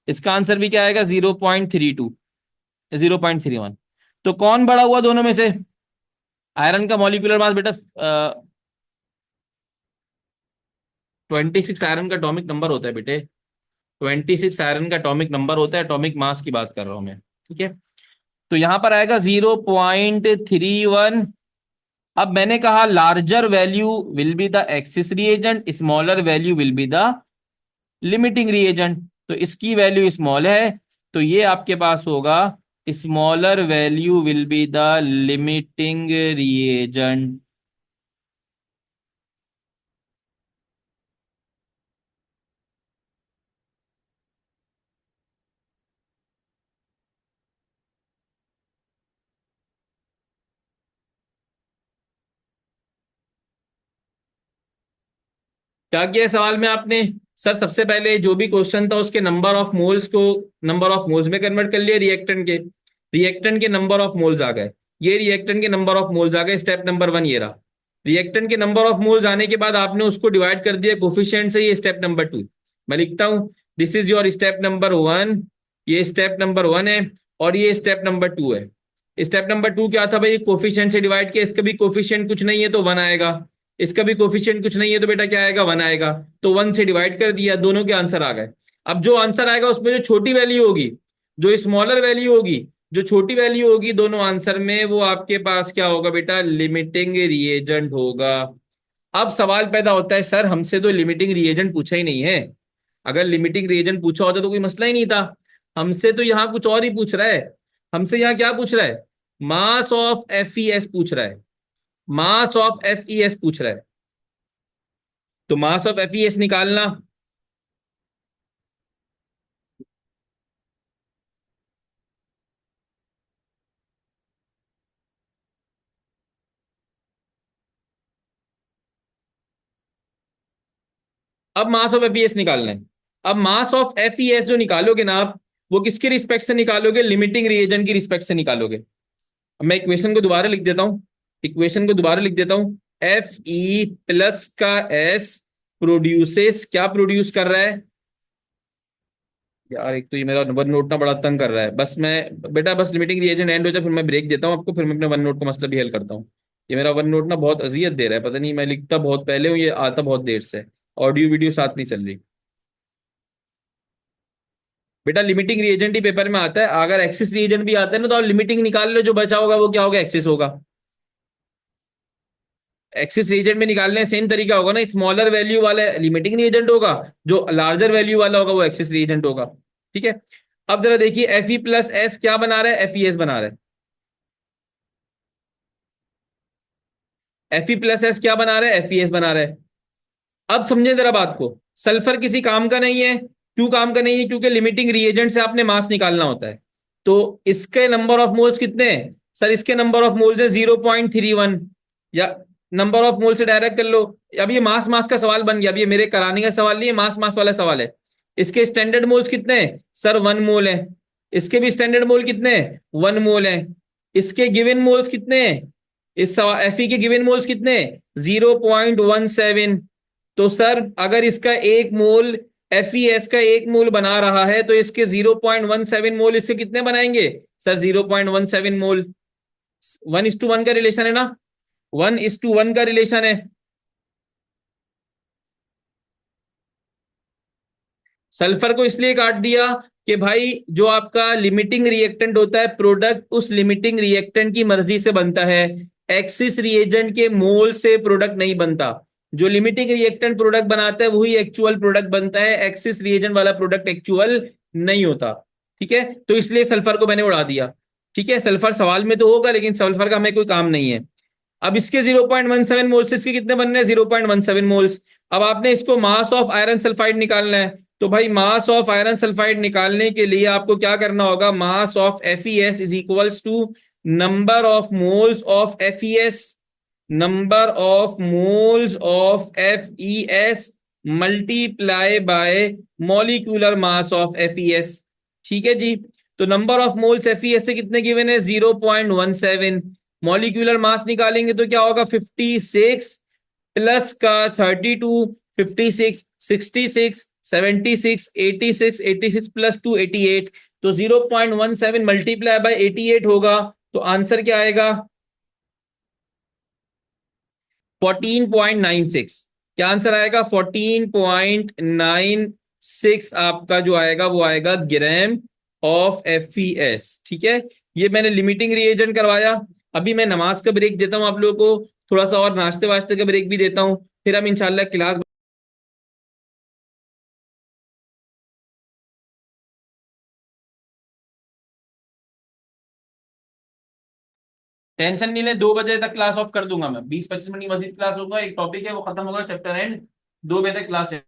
इसका आंसर भी क्या आएगा, 0.32, 0.31। तो कौन बड़ा हुआ दोनों में से, आयरन का मॉलिक्यूलर मास बेटा 26 आयरन का एटॉमिक नंबर होता है बेटे, 26 आयरन का एटॉमिक नंबर होता है, एटॉमिक मास की बात कर रहा हूं मैं। ठीक है। तो यहां पर आएगा 0.31। अब मैंने कहा larger value will be the axis reagent, smaller value will be the limiting reagent. तो इसकी वैल्यू स्मॉल है, तो ये आपके पास होगा smaller value will be the limiting reagent. क्या किया है सवाल में आपने, सर सबसे पहले जो भी क्वेश्चन था उसके नंबर ऑफ मोल्स को नंबर ऑफ मोल्स में कन्वर्ट कर लिया, रिएक्टेंट के नंबर ऑफ मोल्स आ गए, ये रिएक्टेंट के नंबर ऑफ मोल्स आ गए, स्टेप नंबर 1 ये रहा। रिएक्टेंट के नंबर ऑफ मोल्स आने के बाद आपने उसको डिवाइड कर दिया कोफिशिएंट से, ये स्टेप नंबर 2। मैं लिखता हूं, this is your step number 1, ये स्टेप नंबर 1 है, और ये स्टेप नंबर 2 है। स्टेप नंबर 2 क्या था भाई, कोफिशिएंट से डिवाइड किया, इसका भी कोफिशिएंट कुछ नहीं है तो 1 आएगा, इसका भी कोफिशिएंट कुछ नहीं है तो बेटा क्या आएगा, 1 आएगा। तो 1 से डिवाइड कर दिया, दोनों के आंसर आ गए। अब जो आंसर आएगा उसमें जो छोटी वैल्यू होगी, जो स्मॉलर वैल्यू होगी, जो छोटी वैल्यू होगी दोनों आंसर में, वो आपके पास क्या होगा बेटा, लिमिटिंग रिएजेंट होगा। अब सवाल पैदा होता है, सर हमसे तो लिमिटिंग रिएजेंट पूछा ही नहीं है, अगर लिमिटिंग रिएजेंट पूछा होता तो कोई मसला ही नहीं था। हमसे तो यहाँ कुछ और ही पूछ रहा है, हमसे यहाँ क्या पूछ रहा है, मास ऑफ एफ पूछ रहा है, मास ऑफ एफ पूछ रहा है। तो मास ऑफ एफ निकालना, अब मास ऑफ एफ निकालना है। अब मास ऑफ एफ जो निकालोगे ना आप, वो किसके रिस्पेक्ट से निकालोगे, लिमिटिंग रिएजेंट की रिस्पेक्ट से निकालोगे। अब मैं इक्वेशन को दोबारा लिख देता हूं, इक्वेशन को दोबारा लिख देता हूं, एफ ई प्लस का एस प्रोड्यूसेस, क्या प्रोड्यूस कर रहा है यार, एक तो ये मेरा वन नोट ना बड़ा तंग कर रहा है, बस मैं बेटा बस लिमिटिंग रिएजेंट एंड हो जाए फिर मैं ब्रेक देता हूँ आपको, फिर मैं अपने वन नोट का मसला भी हल करता हूँ। ये मेरा वन नोट ना बहुत अजियत दे रहा है, पता नहीं, मैं लिखता बहुत पहले हूँ, ये आता बहुत देर से, ऑडियो वीडियो साथ नहीं चल रही। बेटा लिमिटिंग रिएजेंट ही पेपर में आता है, अगर एक्सिस रिएजेंट भी आता है ना तो आप लिमिटिंग निकाल लो, जो बचा होगा वो क्या होगा, एक्सिस होगा। एक्सिस रिएजेंट में निकालने सेम तरीका होगा ना, स्मॉलर वैल्यू वाला लिमिटिंग रिएजेंट होगा, जो लार्जर वैल्यू वाला होगा वो एक्सिस रिएजेंट होगा। ठीक है। अब जरा देखिए, एफ ई प्लस एस क्या बना रहा है, एफ ई एस बना रहा है। Fe+S क्या बना रहा है? FeS बना रहा है। अब समझे जरा बात को। सल्फर किसी काम का नहीं है। क्यों काम का नहीं है? क्योंकि लिमिटिंग रिएजेंट से आपने मास निकालना होता है। तो इसके नंबर ऑफ मोल्स कितने हैं सर? इसके नंबर ऑफ मोल्स है 0.31। या नंबर ऑफ मोल से डायरेक्ट कर लो। अब ये मास मास का सवाल बन गया। अब ये मेरे कराने का सवाल नहीं है, मास मास वाला सवाल है। इसके स्टैंडर्ड मोल्स कितने हैं सर? 1 मोल है। इसके भी स्टैंडर्ड मोल कितने हैं? 1 मोल है। इसके गिवन मोल्स कितने हैं? इस Fe के गिवन मोल्स कितने हैं? 0.17। तो सर अगर इसका 1 मोल FeS का 1 मोल बना रहा है तो इसके 0.17 मोल इससे कितने बनाएंगे सर? 0.17 मोल। 1:1 का रिलेशन है ना? 1:1 का रिलेशन है। सल्फर को इसलिए काट दिया कि भाई जो आपका लिमिटिंग रिएक्टेंट होता है, प्रोडक्ट उस लिमिटिंग रिएक्टेंट की मर्जी से बनता है। एक्सिस रिएजेंट के मोल से प्रोडक्ट नहीं बनता। जो लिमिटिंग रिएक्टेंट प्रोडक्ट बनाता है वही एक्चुअल प्रोडक्ट बनता है। एक्सिस रिएजेंट वाला प्रोडक्ट एक्चुअल नहीं होता। ठीक है, तो इसलिए सल्फर को मैंने उड़ा दिया। ठीक है, सल्फर सवाल में तो होगा लेकिन सल्फर का हमें कोई काम नहीं है। अब इसके 0.17 मोल्स, इसके कितने बनने हैं? 0.17 मोल्स। अब आपने इसको मास ऑफ आयरन सल्फाइड निकालना है। तो भाई मास ऑफ आयरन सल्फाइड निकालने के लिए आपको क्या करना होगा? Mass of FeS is equals to number of moles of FeS, number of moles of FeS multiply by molecular mass of FeS। ठीक है जी। तो नंबर ऑफ मोल्स FeS से कितने गिवन है? 0.17। मॉलिक्यूलर मास निकालेंगे तो क्या होगा? 56 प्लस का 32, 56, 66, 76, 86, 86 प्लस 2 88। तो 0.17 मल्टीप्लाई बाय 88 होगा। तो आंसर क्या आएगा? 14.96। क्या आंसर आएगा? 14.96 आपका जो आएगा वो आएगा ग्राम ऑफ FeS। ठीक है, ये मैंने लिमिटिंग रिएजेंट करवाया। अभी मैं नमाज का ब्रेक देता हूं आप लोगों को, थोड़ा सा और नाश्ते वास्ते का ब्रेक भी देता हूं, फिर हम इंशाल्लाह क्लास। टेंशन नहीं ले, 2 बजे तक क्लास ऑफ कर दूंगा मैं। 20-25 मिनट की मजीद क्लास होगा, एक टॉपिक है वो खत्म होगा, चैप्टर एंड। 2 बजे तक क्लास है।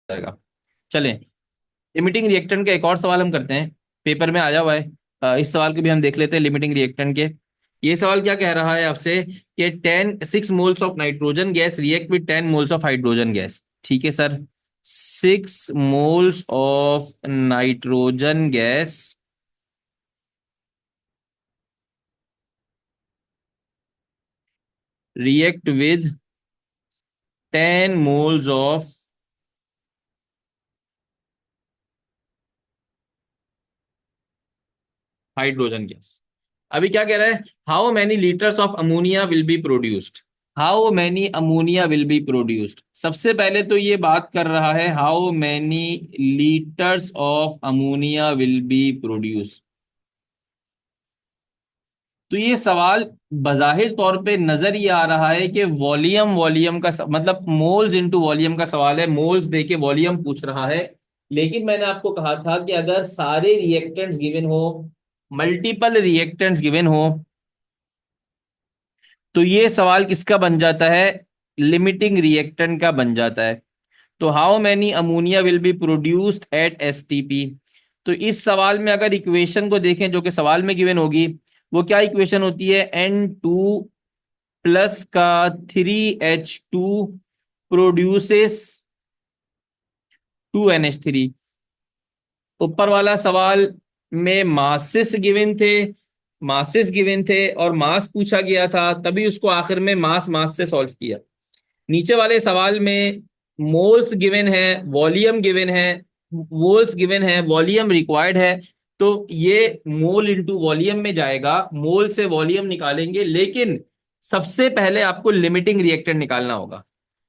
जाएगा। चलें, लिमिटिंग रिएक्टेंट का एक और सवाल हम करते हैं, पेपर में आया हुआ है। इस सवाल को भी हम देख लेते हैं लिमिटिंग रिएक्टेंट के। ये सवाल क्या कह रहा है आपसे कि 6 moles of nitrogen gas react with 10 moles of hydrogen gas. ठीक है sir, 6 moles of nitrogen gas react with 10 moles of hydrogen gas. अभी क्या कह रहा है, how many litres of ammonia will be produced. How many ammonia will be produced, सबसे पहले तो ये बात कर रहा है how many litres of ammonia will be produce. तो ये सवाल बजाहिर तौर पे नजर ये आ रहा है कि वॉल्यूम वॉल्यूम का मतलब मोल्स इनटू वॉल्यूम का सवाल है, मोल्स दे के वॉल्यूम पूछ रहा है। लेकिन मैंने आपको कहा था कि अगर सारे रिएक्टेंट्स गिवन हो, मल्टीपल रिएक्टेंट्स गिवन हो, तो ये सवाल किसका बन जाता है, लिमिटिंग रिएक्टेंट का बन जाता है। तो how many ammonia will be produced at STP. तो इस सवाल में अगर इक्वेशन को देखें जो कि सवाल में गिवन होगी, वो क्या इक्वेशन होती है, N2 प्लस का 3H2 प्रोड्यूसेस 2NH3। ऊपर वाला सवाल में मासेस गिवन थे, मासेस गिवन थे और मास पूछा गया था, तभी उसको आखिर में मास मास से सॉल्व किया। नीचे वाले सवाल में मोल्स गिवन है, वॉल्यूम गिवन है, मोल्स गिवन है, वॉल्यूम रिक्वायर्ड है। तो ये मोल इंटू वॉल्यूम में जाएगा, मोल से वॉल्यूम निकालेंगे, लेकिन सबसे पहले आपको लिमिटिंग रिएक्टेंट निकालना होगा।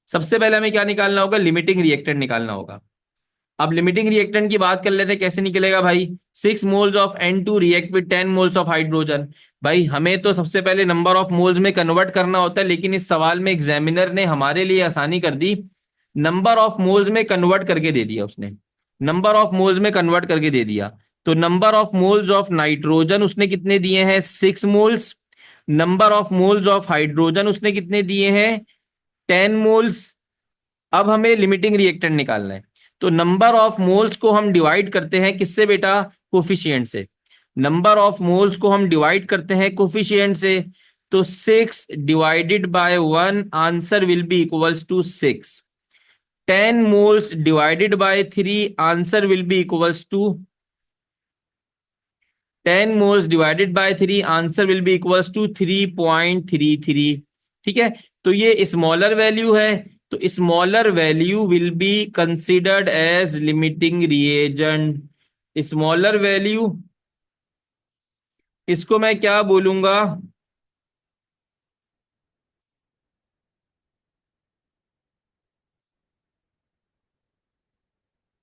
सबसे पहले हमें क्या निकालना होगा, लिमिटिंग रिएक्टेंट निकालना होगा। अब लिमिटिंग रिएक्टेंट की बात कर लेते हैं, कैसे निकलेगा भाई, 6 moles of N2 react with 10 moles of hydrogen. भाई हमें तो सबसे पहले नंबर ऑफ मोल्स में कन्वर्ट करना होता है, लेकिन इस सवाल में एग्जामिनर ने हमारे लिए आसानी कर दी, नंबर ऑफ मोल्स में कन्वर्ट करके दे दिया उसने, नंबर ऑफ मोल्स में कन्वर्ट करके दे दिया। तो number of moles of nitrogen उसने कितने दिए हैं, 6 moles. Number of moles of hydrogen उसने कितने दिए हैं, 10 मोल्स। अब हमें लिमिटिंग रिएक्टेंट निकालना है। तो नंबर ऑफ मोल्स को हम डिवाइड करते हैं किससे बेटा, कोफिशिएंट से। नंबर ऑफ मोल्स को हम डिवाइड करते हैं कोफिशिएंट से। तो 6 divided by 1, answer will be equals to 6। 10 moles divided by 3, answer will be equals to 10 moles divided by 3, answer will be equals to 3.33। ठीक है, तो ये स्मॉलर वैल्यू है, तो smaller value will be considered as limiting reagent. Smaller value, इसको मैं क्या बोलूंगा,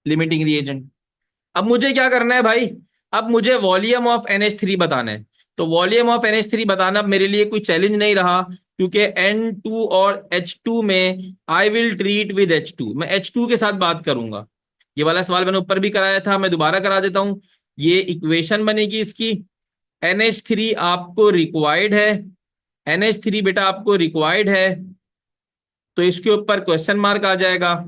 लिमिटिंग रिएजेंट। अब मुझे क्या करना है भाई, अब मुझे वॉल्यूम ऑफ NH3 बताना है। तो वॉल्यूम ऑफ NH3 बताना अब मेरे लिए कोई चैलेंज नहीं रहा, क्योंकि N2 और H2 में I will treat with H2, मैं H2 के साथ बात करूंगा। ये वाला सवाल मैंने ऊपर भी कराया था, मैं दोबारा करा देता हूं। ये इक्वेशन बनेगी इसकी, NH3 आपको रिक्वायर्ड है, NH3 बेटा आपको रिक्वायर्ड है, तो इसके ऊपर क्वेश्चन मार्क आ जाएगा।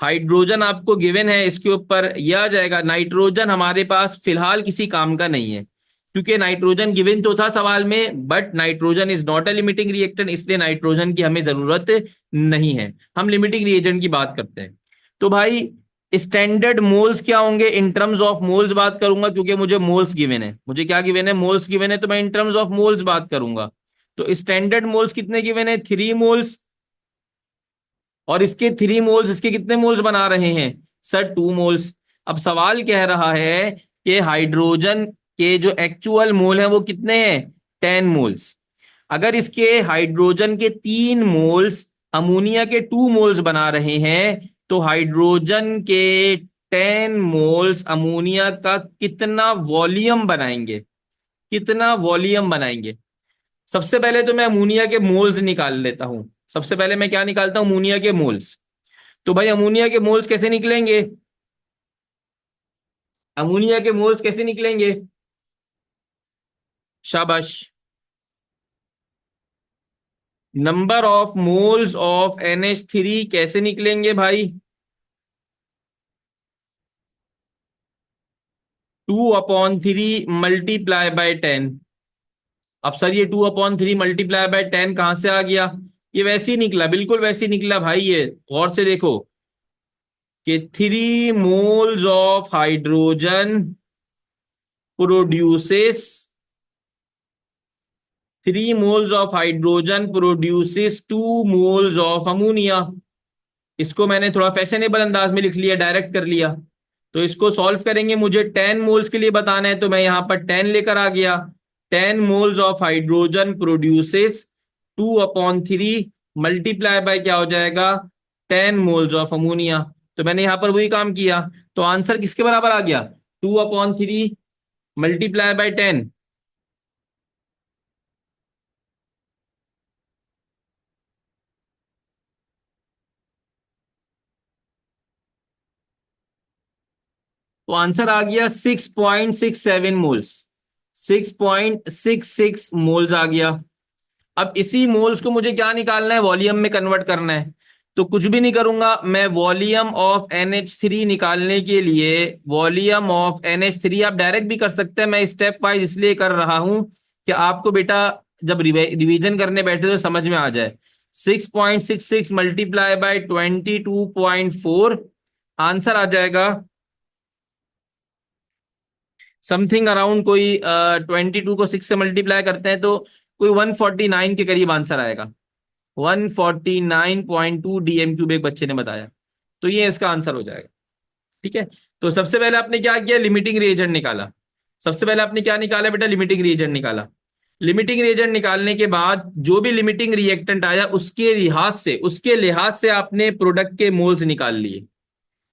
हाइड्रोजन आपको गिवन है, इसके ऊपर यह आ जाएगा। नाइट्रोजन हमारे पास फिलहाल किसी काम का नहीं है, क्योंकि नाइट्रोजन गिवन तो था सवाल में, but nitrogen is not a limiting reactant, इसलिए नाइट्रोजन की हमें जरूरत नहीं है। हम लिमिटिंग रिएजेंट की बात करते हैं। तो भाई स्टैंडर्ड मोल्स क्या होंगे, इन टर्म्स ऑफ मोल्स बात करूंगा, क्योंकि मुझे मोल्स गिवन है, मुझे क्या गिवन है, मोल्स गिवन है, तो मैं इन टर्म्स ऑफ मोल्स बात करूंगा। तो स्टैंडर्ड मोल्स कितने गिवन है, 3 मोल्स। और इसके 3 मोल्स, इसके कितने मोल्स बना रहे हैं सर, 2 मोल्स। अब सवाल कह रहा है कि हाइड्रोजन के जो एक्चुअल मोल है वो कितने हैं, 10 मोल्स। अगर इसके हाइड्रोजन के 3 मोल्स अमोनिया के 2 मोल्स बना रहे हैं, तो हाइड्रोजन के 10 मोल्स अमोनिया का कितना वॉल्यूम बनाएंगे, कितना वॉल्यूम बनाएंगे। सबसे पहले तो मैं अमोनिया के मोल्स निकाल लेता हूं, सबसे पहले मैं क्या निकालता हूं, अमोनिया के मोल्स। तो भाई अमोनिया के मोल्स कैसे निकलेंगे, अमोनिया के मोल्स कैसे निकलेंगे, शाबाश। Number of moles of NH3 कैसे निकलेंगे भाई? 2/3 मल्टीप्लाई बाय 10। अब सर ये 2/3 मल्टीप्लाई बाय 10 कहां से आ गया? ये वैसे ही निकला, बिल्कुल वैसे ही निकला भाई। ये गौर से देखो कि 3 moles of hydrogen produces 2 moles of ammonia. इसको मैंने थोड़ा फैशनेबल अंदाज में लिख लिया, डायरेक्ट कर लिया। तो इसको सॉल्व करेंगे, मुझे 10 मोल्स के लिए बताना है, तो मैं यहां पर 10 लेकर आ गया। 10 moles of hydrogen produces 2/3 multiply by क्या हो जाएगा? 10 मोल्स ऑफ अमोनिया। तो मैंने यहां पर वही काम किया। तो आंसर किसके बराबर आ गया? 2/3 मल्टीप्लाई बाय 10। तो आंसर आ गया 6.67 मोल्स। 6.66 मोल्स आ गया। अब इसी मोल्स को मुझे क्या निकालना है? वॉल्यूम में कन्वर्ट करना है। तो कुछ भी नहीं करूंगा मैं, वॉल्यूम ऑफ NH3 निकालने के लिए, वॉल्यूम ऑफ NH3 आप डायरेक्ट भी कर सकते हैं, मैं स्टेप वाइज इसलिए कर रहा हूं कि आपको बेटा जब रिवीजन करने बैठे तो समझ में आ जाए। 6.66 मल्टीप्लाई बाय 22.4, आंसर आ जाएगा समथिंग अराउंड कोई 22 को 6 से मल्टीप्लाई करते हैं तो कोई 149 के करीब आंसर आएगा। 149.2 DM क्यूब एक बच्चे ने बताया। तो ये इसका आंसर हो जाएगा। ठीक है। तो सबसे पहले आपने क्या किया? लिमिटिंग रिएजेंट निकाला। सबसे पहले आपने क्या निकाला बेटा? लिमिटिंग रिएजेंट निकाला। लिमिटिंग रिएजेंट निकालने के बाद जो भी लिमिटिंग रिएक्टेंट आया उसके लिहाज से आपने प्रोडक्ट के मोल्स निकाल लिए।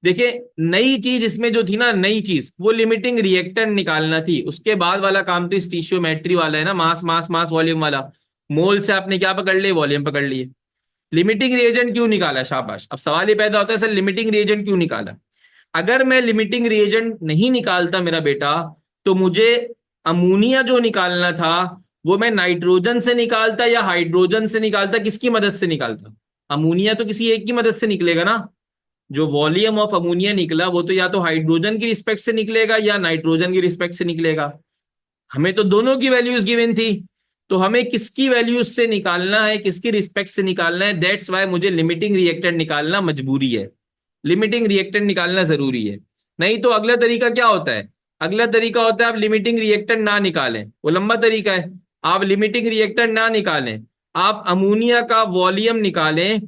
देखिए, नई चीज इसमें जो थी ना, नई चीज वो लिमिटिंग रिएक्टेंट निकालना थी। उसके बाद वाला काम तो स्टीशियोमेट्री वाला है ना, मास मास मास वॉल्यूम वाला। मोल से आपने क्या पकड़ लिए? वॉल्यूम पकड़ लिए। लिमिटिंग रिएजेंट क्यों निकाला? शाबाश। अब सवाल ये पैदा होता है, सर लिमिटिंग रिएजेंट क्यों निकाला? अगर मैं लिमिटिंग रिएजेंट नहीं निकालता मेरा बेटा, तो मुझे अमोनिया जो निकालना था वो मैं नाइट्रोजन से निकालता या हाइड्रोजन से निकालता, किसकी मदद से निकालता? अमोनिया तो किसी एक की मदद से निकलेगा ना। जो वॉल्यूम ऑफ अमोनिया निकला वो तो या तो हाइड्रोजन की रिस्पेक्ट से निकलेगा या नाइट्रोजन की रिस्पेक्ट से निकलेगा। हमें तो दोनों की वैल्यूज गिवन थी। तो हमें किसकी वैल्यूज से निकालना है, किसकी रिस्पेक्ट से निकालना है, दैट्स वाई मुझे लिमिटिंग रिएक्टेंट निकालना मजबूरी है। लिमिटिंग रिएक्टेंट निकालना जरूरी है। नहीं तो अगला तरीका क्या होता है? अगला तरीका होता है आप लिमिटिंग रिएक्टेंट ना निकालें, वो लंबा तरीका है। आप लिमिटिंग रिएक्टेंट ना निकालें, आप अमोनिया का वॉल्यूम निकालें।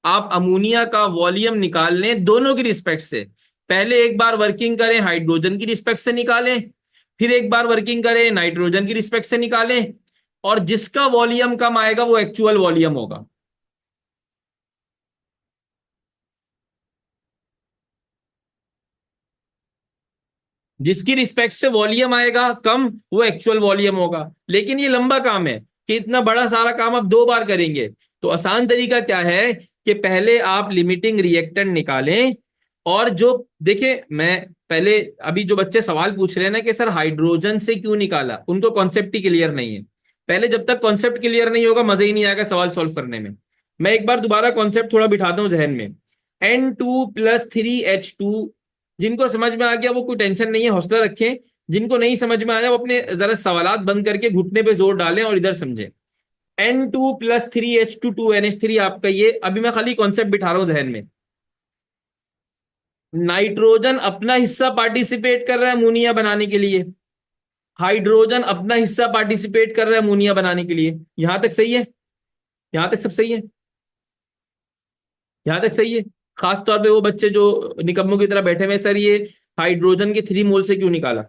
आप अमोनिया का वॉल्यूम निकाल लें दोनों की रिस्पेक्ट से। पहले एक बार वर्किंग करें हाइड्रोजन की रिस्पेक्ट से निकालें, फिर एक बार वर्किंग करें नाइट्रोजन की रिस्पेक्ट से निकालें, और जिसका वॉल्यूम कम आएगा वो एक्चुअल वॉल्यूम होगा। जिसकी रिस्पेक्ट से वॉल्यूम आएगा कम वो एक्चुअल वॉल्यूम होगा। लेकिन ये लंबा काम है कि इतना बड़ा सारा काम आप 2 बार करेंगे। तो आसान तरीका क्या है कि पहले आप लिमिटिंग रिएक्टेंट निकालें। और जो देखिए, मैं पहले, अभी जो बच्चे सवाल पूछ रहे हैं ना कि सर हाइड्रोजन से क्यों निकाला, उनको कॉन्सेप्ट ही क्लियर नहीं है। पहले जब तक कॉन्सेप्ट क्लियर नहीं होगा मजा ही नहीं आएगा सवाल सॉल्व करने में। मैं एक बार दोबारा कॉन्सेप्ट थोड़ा बिठाता हूँ जहन में। N2+3H2, जिनको समझ में आ गया वो कोई टेंशन नहीं है, हौसला रखें। जिनको नहीं समझ में आया वो अपने जरा सवालात बंद करके घुटने पे जोर डालें और इधर समझें। N2+3H2 2NH3 आपका ये, अभी मैं खाली कॉन्सेप्ट बिठा रहा हूं जहन में। नाइट्रोजन अपना हिस्सा पार्टिसिपेट कर रहा है अमोनिया बनाने के लिए, हाइड्रोजन अपना हिस्सा पार्टिसिपेट कर रहा है अमोनिया बनाने के लिए। यहां तक सही है? यहां तक सब सही है? यहां तक सही है? खास तौर पे वो बच्चे जो निकम्मों की तरह बैठे हुए, सर ये हाइड्रोजन के 3 मोल से क्यों निकाला?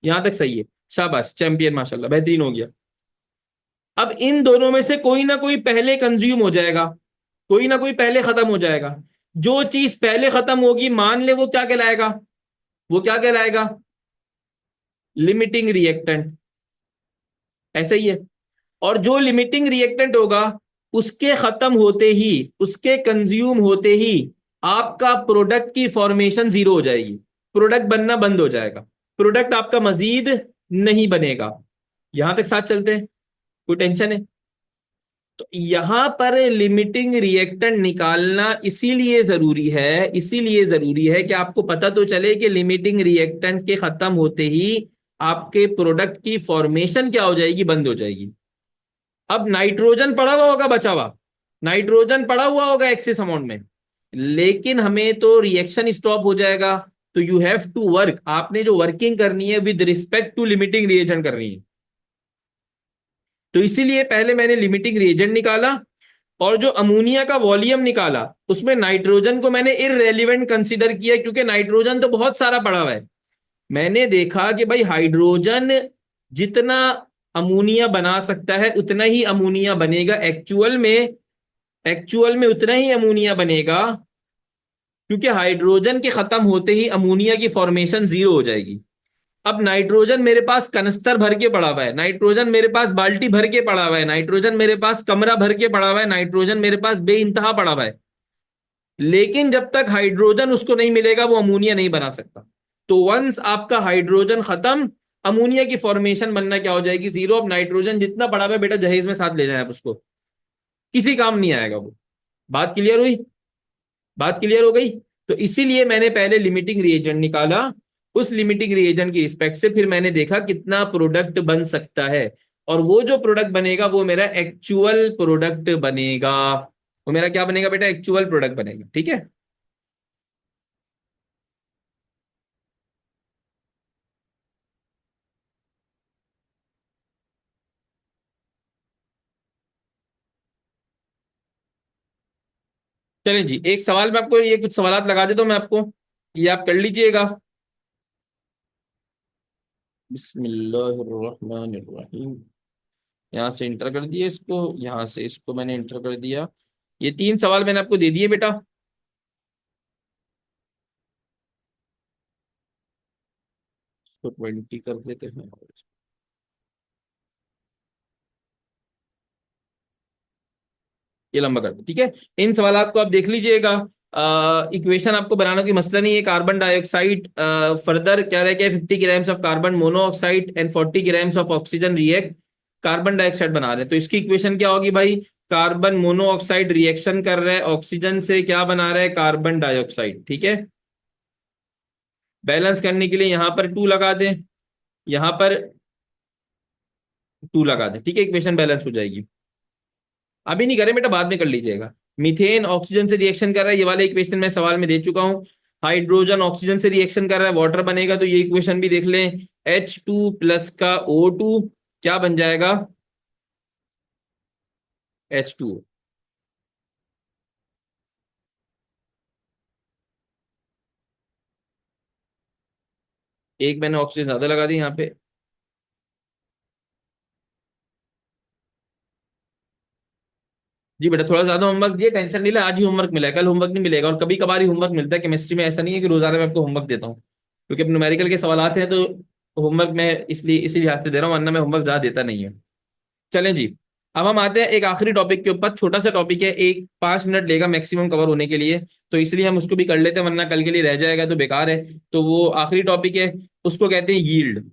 यहां तक सही है, शाबाश, चैंपियन, माशाल्लाह, बेहतरीन हो गया। अब इन दोनों में से कोई ना कोई पहले कंज्यूम हो जाएगा, कोई ना कोई पहले खत्म हो जाएगा। जो चीज पहले खत्म होगी मान ले वो क्या कहलाएगा? वो क्या कहलाएगा? Limiting reactant. ऐसे ही है। और जो लिमिटिंग रिएक्टेंट होगा उसके खत्म होते ही, उसके कंज्यूम होते ही आपका प्रोडक्ट की फॉर्मेशन जीरो हो जाएगी। प्रोडक्ट बनना बंद हो जाएगा। प्रोडक्ट आपका मजीद नहीं बनेगा। यहां तक साथ चलते हैं? कोई टेंशन है? तो यहां पर लिमिटिंग रिएक्टेंट निकालना इसीलिए जरूरी है कि आपको पता तो चले कि लिमिटिंग रिएक्टेंट के खत्म होते ही आपके प्रोडक्ट की फॉर्मेशन क्या हो जाएगी, बंद हो जाएगी। अब नाइट्रोजन पड़ा हुआ होगा, बचा हुआ नाइट्रोजन पड़ा हुआ होगा एक्सेस अमाउंट में, लेकिन हमें तो रिएक्शन स्टॉप हो जाएगा। तो यू हैव टू वर्क, आपने जो वर्किंग करनी है with respect to limiting reagent करनी है। तो इसीलिए पहले मैंने लिमिटिंग रिएजेंट निकाला, और जो अमोनिया का वॉल्यूम निकाला उसमें नाइट्रोजन को मैंने इररेलेवेंट कंसीडर किया, क्योंकि नाइट्रोजन तो बहुत सारा पड़ा हुआ है। मैंने देखा कि भाई हाइड्रोजन जितना अमोनिया बना सकता है उतना ही अमोनिया बनेगा एक्चुअल में उतना ही अमोनिया बनेगा, क्योंकि हाइड्रोजन के खत्म होते ही अमोनिया की फॉर्मेशन जीरो हो जाएगी। अब नाइट्रोजन मेरे पास कनस्तर भर के पड़ा हुआ है, नाइट्रोजन मेरे पास बाल्टी भर के पड़ा हुआ है, नाइट्रोजन मेरे पास कमरा भर के पड़ा हुआ है, नाइट्रोजन मेरे पास बेइंतहा पड़ा हुआ है, लेकिन जब तक हाइड्रोजन उसको नहीं मिलेगा वो अमोनिया नहीं बना सकता। तो वंस आपका हाइड्रोजन खत्म, अमोनिया की फॉर्मेशन बनना क्या हो जाएगी, जीरो। अब नाइट्रोजन जितना पड़ा हुआ है बेटा जहेज में साथ ले जाए आप उसको, किसी काम नहीं आएगा वो। बात क्लियर हुई? बात क्लियर हो गई? तो इसीलिए मैंने पहले लिमिटिंग रिएजेंट निकाला, उस लिमिटिंग रिएजेंट की रिस्पेक्ट से फिर मैंने देखा कितना प्रोडक्ट बन सकता है, और वो जो प्रोडक्ट बनेगा वो मेरा एक्चुअल प्रोडक्ट बनेगा। वो मेरा क्या बनेगा बेटा, एक्चुअल प्रोडक्ट बनेगा। ठीक है। चलें जी, एक सवाल मैं आपको, ये कुछ सवालात लगा देता हूं मैं आपको, ये आप कर लीजिएगा। बिस्मिल्लाहिर्रहमानिर्रहीम। यहाँ से इंटर कर दिए इसको, यहाँ से इसको मैंने इंटर कर दिया। ये तीन सवाल मैंने आपको दे दिए बेटा। तो 20 कर देते हैं, ये लंबा कर दो। ठीक है, इन सवालात को आप देख लीजिएगा। इक्वेशन आपको बनाने की मसला नहीं है। कार्बन डाइऑक्साइड फर्दर क्या रह गया, 50 grams of carbon monoxide and 40 grams of oxygen react, carbon dioxide बना रहे हैं। तो इसकी इक्वेशन क्या होगी भाई, कार्बन मोनोऑक्साइड रिएक्शन कर रहा है ऑक्सीजन से, क्या बना रहा है, कार्बन डाइऑक्साइड। ठीक है, बैलेंस करने के लिए यहां पर टू लगा दें, यहां पर टू लगा दें। ठीक है, इक्वेशन बैलेंस हो जाएगी। अभी नहीं करें बेटा, बाद में कर लीजिएगा। मीथेन ऑक्सीजन से रिएक्शन कर रहा है, ये वाले इक्वेशन मैं सवाल में दे चुका हूं। हाइड्रोजन ऑक्सीजन से रिएक्शन कर रहा है, वाटर बनेगा, तो ये इक्वेशन भी देख लें। H2 प्लस का O2 क्या बन जाएगा, H2O। एक मैंने ऑक्सीजन ज्यादा लगा दी यहाँ पे। जी बेटा, थोड़ा ज्यादा होमवर्क दिया, टेंशन नहीं ले, आज ही होमवर्क मिला है, कल होमवर्क नहीं मिलेगा। और कभी कभार ही होमवर्क मिलता है केमिस्ट्री में, ऐसा नहीं है कि रोजाना मैं आपको होमवर्क देता हूँ, क्योंकि अब न्यूमेरिकल के सवाल आते हैं तो होमवर्क मैं इसलिए इसी लिहाज से दे रहा हूँ, वरना मैं होमवर्क ज्यादा देता नहीं है। चलें जी, अब हम आते हैं एक आखिरी टॉपिक के ऊपर। छोटा सा टॉपिक है, एक 5 मिनट लेगा मैक्सिमम कवर होने के लिए, तो इसलिए हम उसको भी कर लेते हैं, वरना कल के लिए रह जाएगा तो बेकार है। तो वो आखिरी टॉपिक है, उसको कहते हैं यील्ड।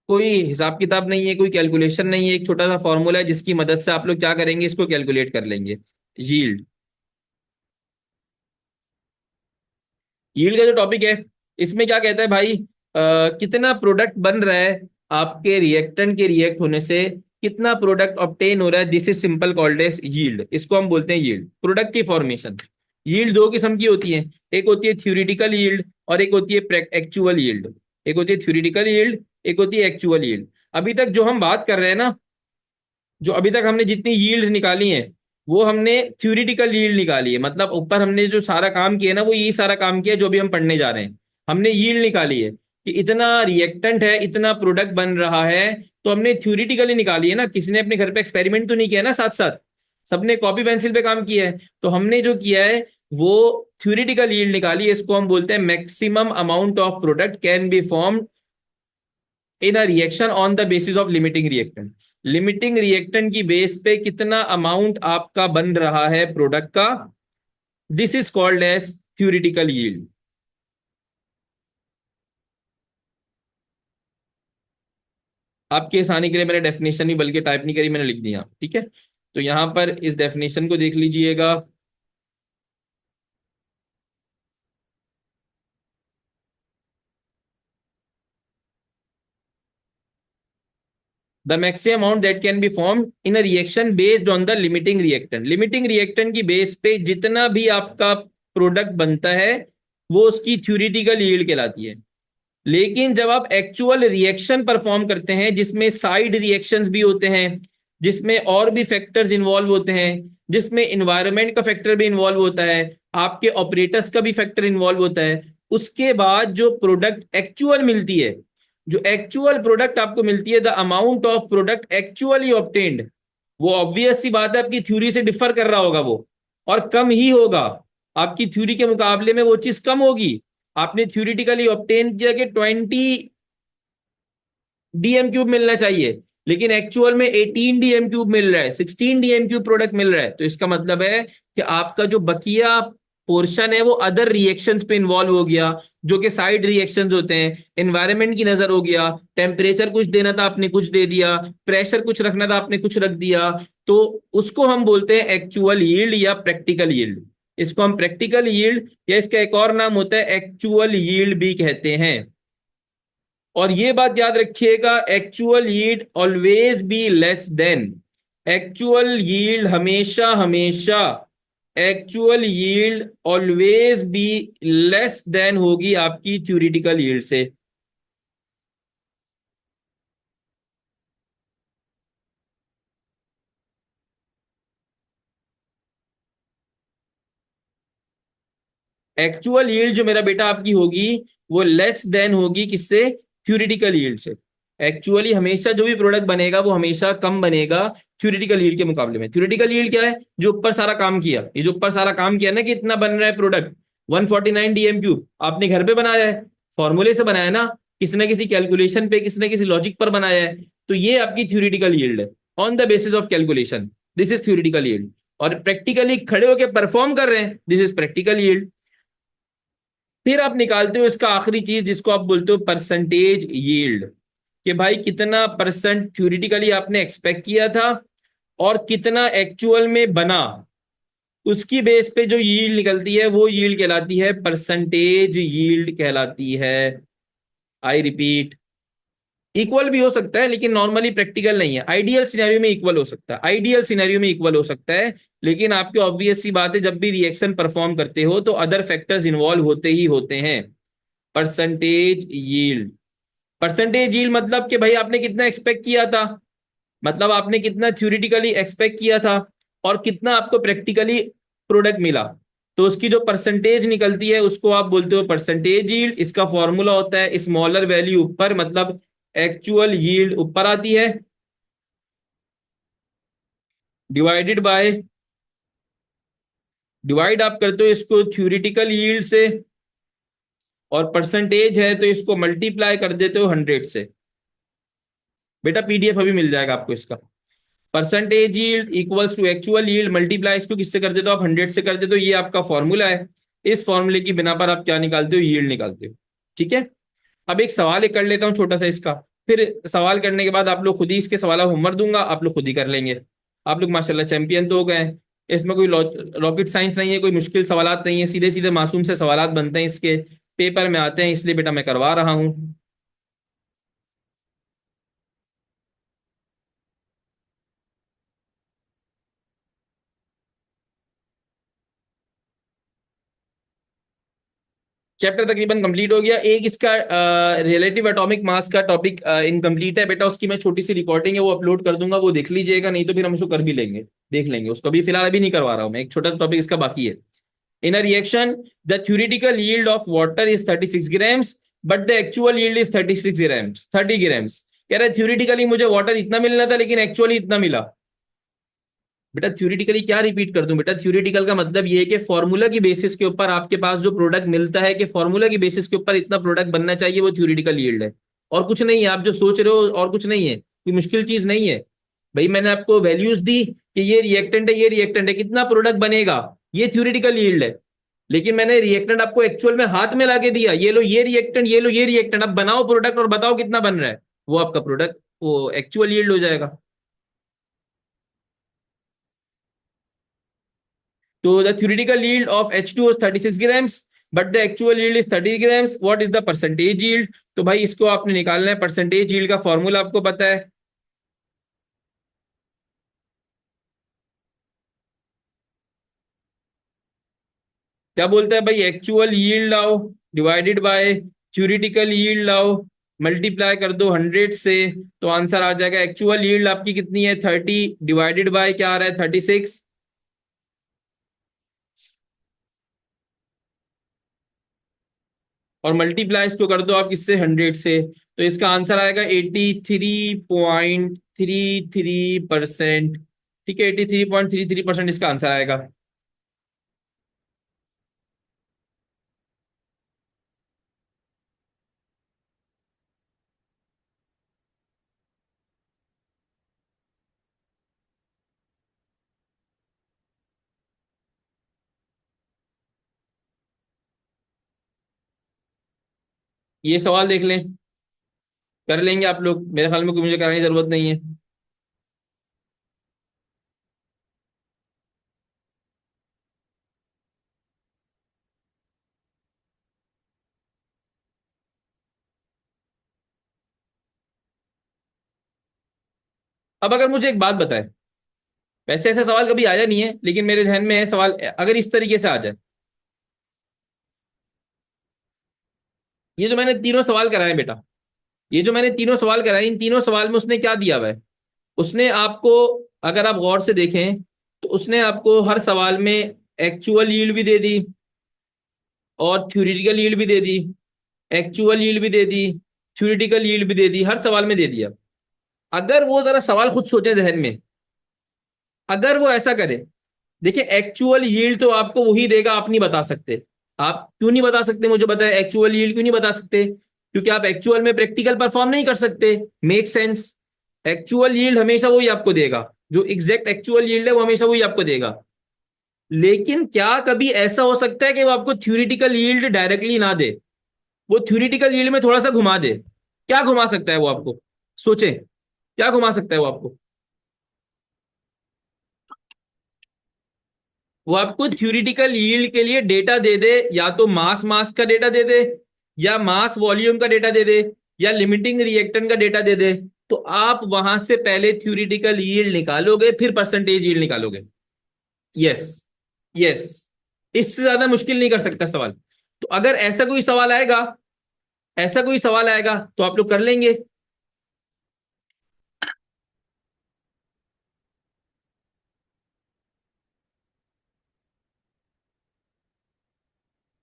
कोई हिसाब किताब नहीं है, कोई कैलकुलेशन नहीं है, एक छोटा सा फॉर्मूला है जिसकी मदद से आप लोग क्या करेंगे, इसको कैलकुलेट कर लेंगे। यील्ड, यील्ड का जो टॉपिक है, इसमें क्या कहता है भाई, कितना प्रोडक्ट बन रहा है आपके रिएक्टेंट के रिएक्ट होने से, कितना प्रोडक्ट ऑब्टेन हो रहा है, this is simple called as yield. इसको हम बोलते हैं यील्ड, प्रोडक्ट की फॉर्मेशन। यील्ड दो किस्म की होती है, एक होती है थ्योरेटिकल यील्ड और एक होती है एक्चुअल यील्ड। एक होती है थ्योरेटिकल यील्ड, एक होती है एक्चुअल यील्ड। अभी तक जो हम बात कर रहे हैं ना, जो अभी तक हमने जितनी यील्ड्स निकाली हैं, वो हमने थ्योरेटिकल यील्ड निकाली है, मतलब ऊपर हमने जो सारा काम किया ना, वो यही सारा काम किया जो भी हम पढ़ने जा रहे हैं। हमने यील्ड निकाली है कि इतना रिएक्टेंट है, इतना प्रोडक्ट बन रहा है, तो हमने थ्योरेटिकली निकाली है ना, किसी ने अपने घर पे एक्सपेरिमेंट तो नहीं किया ना, साथ साथ सबने कॉपी पेंसिल पे काम किया है। तो हमने जो किया है वो थ्योरेटिकल यील्ड निकाली है, इसको हम बोलते हैं maximum amount of product can be form in a reaction on the basis of limiting reactant. Limiting reactant की बेस पे कितना अमाउंट आपका बन रहा है प्रोडक्ट का, this is called as theoretical yield. आपके आसानी के लिए मैंने डेफिनेशन भी बल्कि टाइप नहीं करी, मैंने लिख दिया, ठीक है। तो यहां पर इस डेफिनेशन को देख लीजिएगा। The maximum amount that can be form in a reaction based on the limiting reactant, limiting reactant की बेस पे जितना भी आपका प्रोडक्ट बनता है वो उसकी थ्योरेटिकल यील्ड कहलाती है। लेकिन जब आप एक्चुअल रिएक्शन परफॉर्म करते हैं जिसमें साइड रिएक्शंस भी होते हैं, जिसमें और भी फैक्टर्स इन्वॉल्व होते हैं, जिसमें इन्वायरमेंट का फैक्टर भी इन्वॉल्व होता है, आपके ऑपरेटर्स का भी फैक्टर इन्वॉल्व होता है, उसके बाद जो प्रोडक्ट एक्चुअल मिलती है, जो एक्चुअल प्रोडक्ट आपको मिलती है, the amount of product actually obtained, वो ऑब्वियस सी बात है आपकी थ्योरी से डिफर कर रहा होगा वो, और कम ही होगा। आपकी थ्योरी के मुकाबले में वो चीज कम होगी। आपने थ्योरेटिकली ऑब्टेन किया कि 20 DM³ मिलना चाहिए, लेकिन एक्चुअल में 18 DM³ मिल रहा है, 16 DM³ प्रोडक्ट मिल रहा है। तो इसका मतलब है कि आपका जो बकिया पोर्शन है वो अदर रिएक्शंस पे इन्वॉल्व हो गया, जो कि साइड रिएक्शंस होते हैं। एनवायरनमेंट की नजर हो गया, टेम्परेचर कुछ देना था आपने कुछ दे दिया, प्रेशर कुछ रखना था आपने कुछ रख दिया। तो उसको हम बोलते हैं एक्चुअल यील्ड या प्रैक्टिकल यील्ड। इसको हम प्रैक्टिकल यील्ड या इसका एक और नाम होता है एक्चुअल यील्ड भी कहते हैं। और ये बात याद रखिएगा, actual yield always be less than, actual yield हमेशा हमेशा, actual yield always be less than होगी आपकी थ्योरेटिकल यील्ड से। एक्चुअल यील्ड जो मेरा बेटा आपकी होगी वो लेस देन होगी किससे, थ्योरेटिकल यील्ड से। एक्चुअली हमेशा जो भी प्रोडक्ट बनेगा वो हमेशा कम बनेगा थ्योरेटिकल यील्ड के मुकाबले में। थ्योरेटिकल यील्ड क्या है, जो ऊपर सारा काम किया, ये जो ऊपर सारा काम किया ना कि इतना बन रहा है प्रोडक्ट 149 DM³ आपने घर पे बनाया है, फॉर्मूले से बनाया ना, किसी ना किसी कैलकुलेशन पे किसी ना किसी लॉजिक पर बनाया है, तो ये आपकी थ्योरेटिकल यील्ड है। On the basis of calculation, this is theoretical yield. और प्रैक्टिकली खड़े होकर परफॉर्म कर रहे हैं, दिस इज प्रैक्टिकल यील्ड। फिर आप निकालते हो इसका आखिरी चीज जिसको आप बोलते हो परसेंटेज यील्ड, कि भाई कितना परसेंट थ्योरेटिकली आपने एक्सपेक्ट किया था और कितना एक्चुअल में बना, उसकी बेस पे जो यील्ड निकलती है वो यील्ड कहलाती है परसेंटेज यील्ड कहलाती है। आई रिपीट, इक्वल भी हो सकता है लेकिन नॉर्मली प्रैक्टिकल नहीं है। आइडियल सिनेरियो में इक्वल हो सकता है, आइडियल सिनेरियो में इक्वल हो सकता है, लेकिन आपकी ऑब्वियस सी बात है जब भी रिएक्शन परफॉर्म करते हो तो अदर फैक्टर्स इन्वॉल्व होते ही होते हैं। परसेंटेज यील्ड, परसेंटेज यील्ड मतलब कि भाई आपने कितना एक्सपेक्ट किया था, मतलब आपने कितना थ्योरेटिकली एक्सपेक्ट किया था और कितना आपको प्रैक्टिकली प्रोडक्ट मिला, तो उसकी जो परसेंटेज निकलती है उसको आप बोलते हो परसेंटेज यील्ड। इसका फॉर्मूला होता है स्मॉलर वैल्यू ऊपर, मतलब एक्चुअल यील्ड ऊपर आती है, डिवाइडेड बाय, डिवाइड आप करते हो इसको थ्योरेटिकल यील्ड से, और परसेंटेज है तो इसको मल्टीप्लाई कर देते हो 100 से। बेटा पीडीएफ अभी मिल जाएगा आपको इसका। Percentage yield equals to actual yield multiply इसको किससे कर देते हो आप, 100 से कर देते हो। ये आपका फॉर्मूला है, इस फॉर्मूले की बिना पर आप क्या निकालते हो, यील्ड निकालते हो। ठीक है। अब एक सवाल एक कर लेता हूँ छोटा सा इसका, फिर सवाल करने के बाद आप लोग खुद ही इसके सवाल होमवर्क दूंगा, आप लोग खुद ही कर लेंगे। आप लोग माशाल्लाह चैंपियन तो हो गए हैं, इसमें कोई रॉकेट साइंस नहीं है, कोई मुश्किल सवालात नहीं है, सीधे सीधे मासूम से सवालात बनते हैं, इसके पेपर में आते हैं, इसलिए बेटा मैं करवा रहा हूँ। चैप्टर तकरीबन कंप्लीट हो गया। एक इसका रिलेटिव एटॉमिक मास का टॉपिक इनकम्प्लीट है बेटा, उसकी मैं छोटी सी रिकॉर्डिंग है वो अपलोड कर दूंगा, वो देख लीजिएगा, नहीं तो फिर हम उसको कर भी लेंगे, देख लेंगे उसको। अभी फिलहाल अभी नहीं करवा रहा हूँ मैं, एक छोटा सा टॉपिक इसका बाकी है। In a reaction the theoretical yield of water is 36 grams but the actual yield is 36 grams, 30 grams. कह रहा है थ्योरेटिकली मुझे वाटर इतना मिलना था लेकिन एक्चुअली इतना मिला। बेटा थ्योरेटिकली क्या रिपीट कर दूं, बेटा थ्योरेटिकल का मतलब ये है कि फॉर्मूला की बेसिस के ऊपर आपके पास जो प्रोडक्ट मिलता है, कि फॉर्मूला की बेसिस के ऊपर इतना प्रोडक्ट बनना चाहिए, वो थ्योरेटिकल यील्ड है। और कुछ नहीं है, आप जो सोच रहे हो और कुछ नहीं है, कोई मुश्किल चीज नहीं है। भाई मैंने आपको वैल्यूज दी कि ये रिएक्टेंट है, ये रिएक्टेंट है, कितना प्रोडक्ट बनेगा, ये थ्योरेटिकल यील्ड है। लेकिन मैंने रिएक्टेंट आपको एक्चुअल में हाथ में लाके दिया, ये लो ये रिएक्टेंट, ये लो ये रिएक्टेंट, अब बनाओ प्रोडक्ट और बताओ कितना बन रहा है, वो आपका प्रोडक्ट वो एक्चुअल यील्ड हो जाएगा। तो the theoretical yield of H2O is 36 grams but the actual yield is 30 grams. What is the percentage yield? तो भाई इसको आपने निकालना है, परसेंटेज yield का फॉर्मूला आपको पता है। क्या बोलता है भाई, एक्चुअल यील्ड लाओ डिवाइडेड बाय थ्योरेटिकल यील्ड लाओ, मल्टीप्लाई कर दो 100 से, तो आंसर आ जाएगा एक्चुअल यील्ड आपकी कितनी है 30 डिवाइडेड बाय क्या आ रहा है 36, और मल्टीप्लाई इसको कर दो आप किससे 100 से, तो इसका आंसर आएगा 83.33%। ठीक है, 83.33% इसका आंसर आएगा। ये सवाल देख लें, कर लेंगे आप लोग, मेरे ख्याल में कोई मुझे कराने की जरूरत नहीं है। अब अगर मुझे एक बात बताए, वैसे ऐसा सवाल कभी आया नहीं है लेकिन मेरे जहन में है सवाल, अगर इस तरीके से आ जाए, ये जो मैंने तीनों सवाल कराए बेटा, ये जो मैंने तीनों सवाल कराए, इन तीनों सवाल में उसने क्या दिया हुआ है, उसने आपको, अगर आप गौर से देखें तो उसने आपको हर सवाल में एक्चुअल यील्ड भी दे दी और थ्योरेटिकल यील्ड भी दे दी, एक्चुअल यील्ड भी दे दी, थ्योरेटिकल यील्ड भी दे दी, हर सवाल में दे दिया। अगर वो जरा सवाल खुद सोचे जहन में, अगर वो ऐसा करे, देखिए एक्चुअल यील्ड तो आपको वही देगा, आप नहीं बता सकते। आप क्यों नहीं बता सकते, मुझे बताए एक्चुअल यील्ड क्यों नहीं बता सकते? क्योंकि आप एक्चुअल में प्रैक्टिकल परफॉर्म नहीं कर सकते। Make sense. एक्चुअल यील्ड हमेशा वही आपको देगा, जो एग्जैक्ट एक्चुअल यील्ड है वो हमेशा वही आपको देगा। लेकिन क्या कभी ऐसा हो सकता है कि वो आपको थ्योरेटिकल यील्ड डायरेक्टली ना दे, वो थ्योरेटिकल यील्ड में थोड़ा सा घुमा दे? क्या घुमा सकता है वो आपको? सोचें, क्या घुमा सकता है वो आपको? वो आपको थ्योरेटिकल यील्ड के लिए डेटा दे दे, या तो मास मास का डेटा दे दे, या मास वॉल्यूम का डेटा दे दे, या लिमिटिंग रिएक्टेंट का डेटा दे दे, तो आप वहां से पहले थ्योरेटिकल यील्ड निकालोगे फिर परसेंटेज यील्ड निकालोगे। यस, यस, इससे ज्यादा मुश्किल नहीं कर सकता सवाल। तो अगर ऐसा कोई सवाल आएगा, ऐसा कोई सवाल आएगा तो आप लोग कर लेंगे।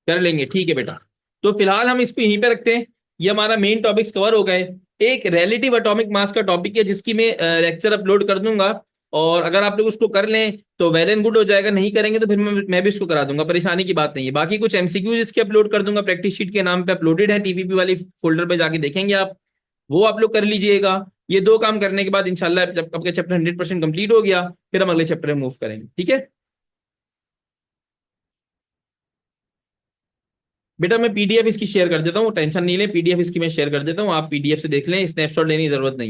कर लेंगे, ठीक है बेटा। तो फिलहाल हम इसको यहीं पे रखते हैं, ये हमारा मेन टॉपिक्स कवर हो गए। एक रिलेटिव एटॉमिक मास का टॉपिक है जिसकी मैं लेक्चर अपलोड कर दूंगा, और अगर आप लोग उसको कर लें तो वेल एंड गुड हो जाएगा, नहीं करेंगे तो फिर मैं भी उसको करा दूंगा, परेशानी की बात नहीं है। बाकी कुछ एमसीक्यूज इसके अपलोड कर दूंगा, प्रैक्टिस शीट के नाम पे अपलोडेड है, टीपीपी वाली फोल्डर पे जाके देखेंगे आप, वो आप लोग कर लीजिएगा। ये दो काम करने के बाद इंशाल्लाह जब आपका चैप्टर 100% कंप्लीट हो गया, फिर हम अगले चैप्टर में मूव करेंगे, ठीक है? बेटा मैं पीडीएफ इसकी शेयर कर देता हूँ, टेंशन नहीं ले, पीडीएफ इसकी मैं शेयर कर देता हूँ, आप पीडीएफ से देख लें, स्नैपशॉट लेने की जरूरत नहीं है।